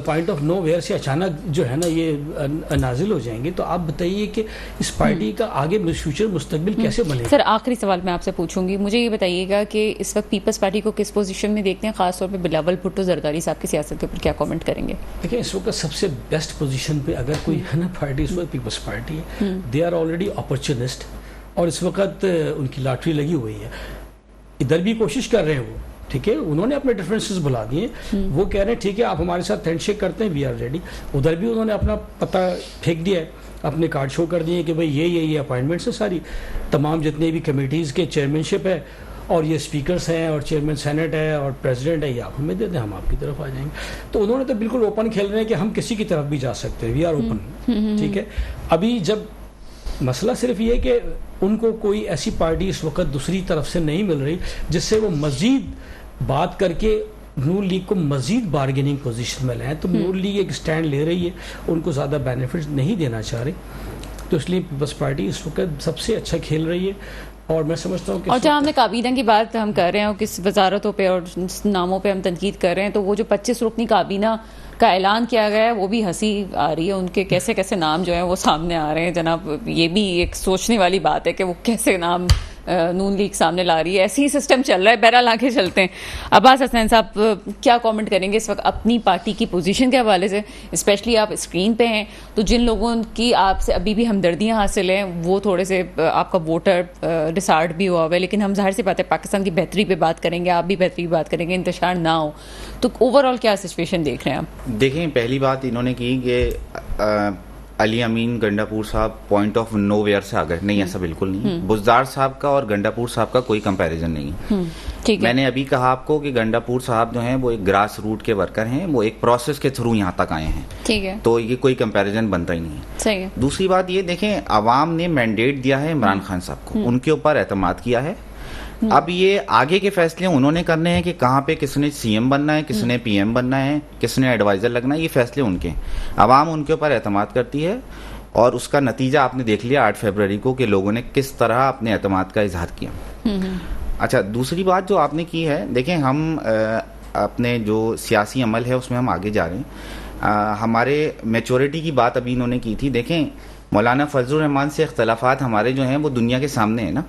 पॉइंट ऑफ नो वेयर से अचानक जो है ना ये नाजिल हो जाएंगे, तो आप बताइए कि इस पार्टी का आगे फ्यूचर मुस्तकबिल कैसे बनेगा? सर आखिरी सवाल मैं आपसे पूछूंगी, मुझे ये बताइएगा कि इस वक्त पीपल्स पार्टी को किस पोजीशन में देखते हैं, खासतौर पे बिलावल भुट्टो जरदारी साहब की सियासत के ऊपर क्या कमेंट करेंगे? देखिए इस वक्त सबसे बेस्ट पोजीशन पे अगर कोई है ना पार्टी, इस वक्त पीपल्स पार्टी है। दे आर ऑलरेडी अपॉर्चुनिस्ट, और इस वक्त उनकी लॉटरी लगी हुई है। इधर भी कोशिश कर रहे हैं वो, ठीक है, उन्होंने अपने डिफरेंसेस बुला दिए, वो कह रहे हैं ठीक है आप हमारे साथ हैंडशेक करते हैं, वी आर रेडी। उधर भी उन्होंने अपना पता फेंक दिया है, अपने कार्ड शो कर दिए कि भाई ये अपॉइंटमेंट्स है, सारी तमाम जितने भी कमेटीज़ के चेयरमैनशिप है और ये स्पीकर्स हैं और चेयरमैन सेनेट है और प्रेसिडेंट है, ये आप हमें दे दें, हम आपकी तरफ आ जाएंगे। तो उन्होंने तो बिल्कुल ओपन खेल रहे हैं कि हम किसी की तरफ भी जा सकते हैं, वी आर ओपन, ठीक है। अभी जब मसला सिर्फ ये कि उनको कोई ऐसी पार्टी इस वक्त दूसरी तरफ से नहीं मिल रही जिससे वो मजीद बात करके नून लीग को मजीद बार्गेनिंग पोजीशन में लाएं, तो नून लीग एक स्टैंड ले रही है, उनको ज़्यादा बेनिफिट नहीं देना चाह रही, तो इसलिए पीपल्स पार्टी इस वक्त सबसे अच्छा खेल रही है। और मैं समझता हूँ कि और जहाँ हमने काबीना की बात हम कर रहे हैं और किस वजारतों पे और नामों पे हम तनकीद कर रहे हैं, तो वो जो 25 रुकनी काबीना का ऐलान किया गया है वो भी हंसी आ रही है, उनके कैसे कैसे नाम जो है वो सामने आ रहे हैं जनाब। ये भी एक सोचने वाली बात है कि वो कैसे नाम नून लीग सामने ला रही है, ऐसे ही सिस्टम चल रहा है, बहरहाल आगे चलते हैं। अब्बास हसनैन साहब क्या कमेंट करेंगे इस वक्त अपनी पार्टी की पोजीशन के हवाले से, स्पेशली आप स्क्रीन पे हैं, तो जिन लोगों की आपसे अभी भी हमदर्दियां हासिल हैं वो थोड़े से आपका वोटर डिसार्ड भी हुआ हुआ है, लेकिन हम जाहिर सी बात है पाकिस्तान की बेहतरी पे बात करेंगे, आप भी बेहतरी की बात करेंगे, इंतशार ना हो, तो ओवरऑल क्या सिचुएशन देख रहे हैं आप? देखें, पहली बात इन्होंने की कि अली अमीन गंडापुर साहब पॉइंट ऑफ नो वेयर से आ गए, नहीं ऐसा बिल्कुल नहीं। बुज़दार साहब का और गंडापुर साहब का कोई कंपैरिजन नहीं है। ठीक है, मैंने अभी कहा आपको कि गंडापुर साहब जो हैं वो एक ग्रास रूट के वर्कर हैं, वो एक प्रोसेस के थ्रू यहाँ तक आए हैं, ठीक है, तो ये कोई कंपैरिजन बनता ही नहीं है। सही है। दूसरी बात ये देखें, अवाम ने मैंडेट दिया है इमरान खान साहब को, उनके ऊपर एतमाद किया है। अब ये आगे के फैसले उन्होंने करने हैं कि कहाँ पे किसने सीएम बनना है, किसने पीएम बनना है, किसने एडवाइजर लगना है, ये फैसले उनके हैं। अवाम उनके ऊपर एतमाद करती है और उसका नतीजा आपने देख लिया 8 फरवरी को कि लोगों ने किस तरह अपने एतमाद का इजहार किया। अच्छा, दूसरी बात जो आपने की है, देखें हम अपने जो सियासी अमल है उसमें हम आगे जा रहे हैं। हमारे मैच्योरिटी की बात अभी इन्होंने की थी। देखें, मौलाना फजलुर रहमान से इख्तलाफात हमारे जो हैं वो दुनिया के सामने है ना,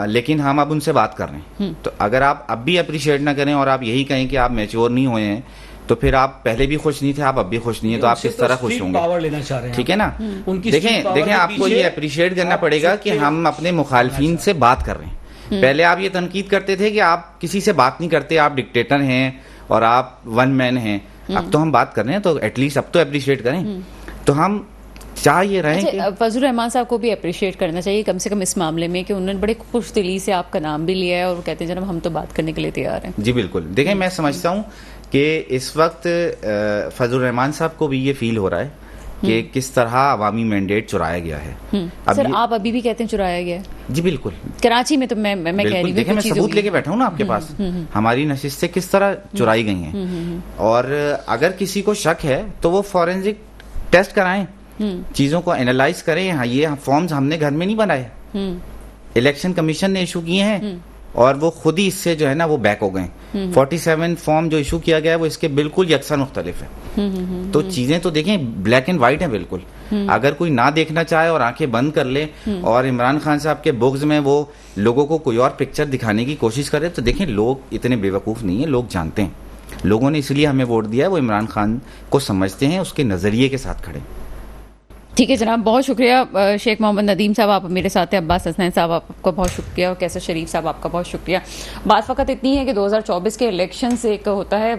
लेकिन हम अब उनसे बात कर रहे हैं। तो अगर आप अब भी अप्रिशिएट ना करें और आप यही कहें कि आप मैच्योर नहीं हुए हैं, तो फिर आप पहले भी खुश नहीं थे, आप अब भी खुश नहीं है, तो आप किस तरह खुश होंगे? पावर लेना चाह रहे हैं, ठीक है ना। देखें आपको ये अप्रिशिएट करना पड़ेगा कि हम अपने मुखालफिन से बात कर रहे हैं। पहले आप ये तनकीद करते थे कि आप किसी से बात नहीं करते, आप डिक्टेटर हैं और आप वन मैन हैं। अब तो हम बात कर रहे हैं, तो एटलीस्ट अब तो अप्रिशिएट करें। तो हम चाह ये रहे कि फजलुर रहमान साहब को भी अप्रिशिएट करना चाहिए कम से कम इस मामले में कि उन्होंने बड़े खुश दिली से आपका नाम भी लिया है और कहते हैं जनाब हम तो बात करने के लिए तैयार हैं। जी बिल्कुल। देखें, मैं समझता हूँ कि इस वक्त फजलुर रहमान साहब को भी ये फील हो रहा है कि किस तरह अवामी मैंडेट चुराया गया है। सर आप अभी भी कहते हैं चुराया गया है? जी बिल्कुल, कराची में तो मैं कह रही हूँ, देखिए मैं सबूत लेके बैठा हूँ ना आपके पास, हमारी नशिस्तें किस तरह चुराई गई हैं। और अगर किसी को शक है तो वो फॉरेंसिक टेस्ट कराएं, चीजों को एनालाइज करें। हाँ, ये फॉर्म्स हमने घर में नहीं बनाए, इलेक्शन कमीशन ने इशू किए हैं और वो खुद ही इससे जो है ना वो बैक हो गए। 47 फॉर्म जो इशू किया गया है वो इसके बिल्कुल यकसन मुख्तलिफ है। तो चीजें तो देखें ब्लैक एंड व्हाइट है बिल्कुल। अगर कोई ना देखना चाहे और आंखें बंद कर ले और इमरान खान साहब के बुग्ज में वो लोगों को कोई और पिक्चर दिखाने की कोशिश करे, तो देखें लोग इतने बेवकूफ नहीं है, लोग जानते हैं। लोगों ने इसलिए हमें वोट दिया है, वो इमरान खान को समझते हैं, उसके नजरिए के साथ खड़े। ठीक है जनाब, बहुत शुक्रिया। शेख मोहम्मद नदीम साहब आप मेरे साथ हैं, अब्बास हसनैन साहब आपका बहुत शुक्रिया, और कैसर शरीफ साहब आपका बहुत शुक्रिया। बात फ़कत इतनी है कि 2024 के इलेक्शन से एक होता है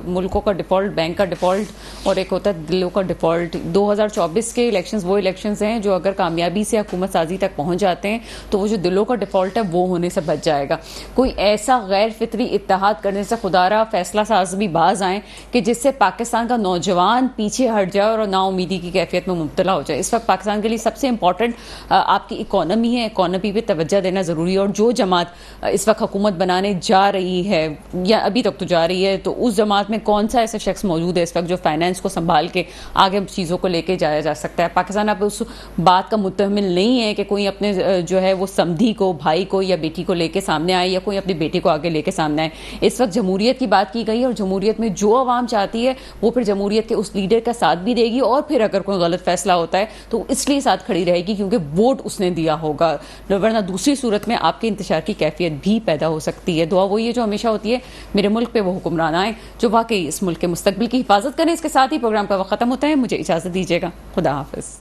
मुल्कों का डिफ़ॉल्ट, बैंक का डिफ़ॉल्ट, और एक होता है दिलों का डिफ़ॉल्ट। 2024 के इलेक्शंस वो इलेक्शंस हैं जो अगर कामयाबी से हुकूमत साजी तक पहुँच जाते हैं तो वो जो दिलों का डिफ़ॉल्ट है वो होने से बच जाएगा। कोई ऐसा गैर फितरी इत्तेहाद करने से खुदारा फैसला साज भी बाज आएँ कि जिससे पाकिस्तान का नौजवान पीछे हट जाए और नाउमीदी की कैफियत में मुब्तला हो जाए। इस वक्त पाकिस्तान के लिए सबसे इंपॉर्टेंट आपकी इकोनॉमी है, इकोनॉमी पे तवज्जो देना ज़रूरी है। और जो जमात इस वक्त हुकूमत बनाने जा रही है या अभी तक तो जा रही है, तो उस जमात में कौन सा ऐसा शख्स मौजूद है इस वक्त जो फाइनेंस को संभाल के आगे चीज़ों को लेके जाया जा सकता है। पाकिस्तान अब उस बात का मुतहमिल नहीं है कि कोई अपने जो है वो समधी को, भाई को या बेटी को लेके सामने आए, या कोई अपनी बेटी को आगे लेके सामने आए। इस वक्त जमहूरियत की बात की गई है और जमहूरियत में जो आवाम चाहती है वो फिर जमहूरियत के उस लीडर का साथ भी देगी, और फिर अगर कोई गलत फैसला होता है तो इसलिए साथ खड़ी रहेगी क्योंकि वोट उसने दिया होगा। वरना दूसरी सूरत में आपके इंतशार की कैफियत भी पैदा हो सकती है। दुआ वही है जो हमेशा होती है, मेरे मुल्क पे वो हुक्मरान आए जो वाकई इस मुल्क के मुस्तकबिल की हिफाजत करें। इसके साथ ही प्रोग्राम का वक्त खत्म होता है, मुझे इजाजत दीजिएगा, खुदा हाफिज।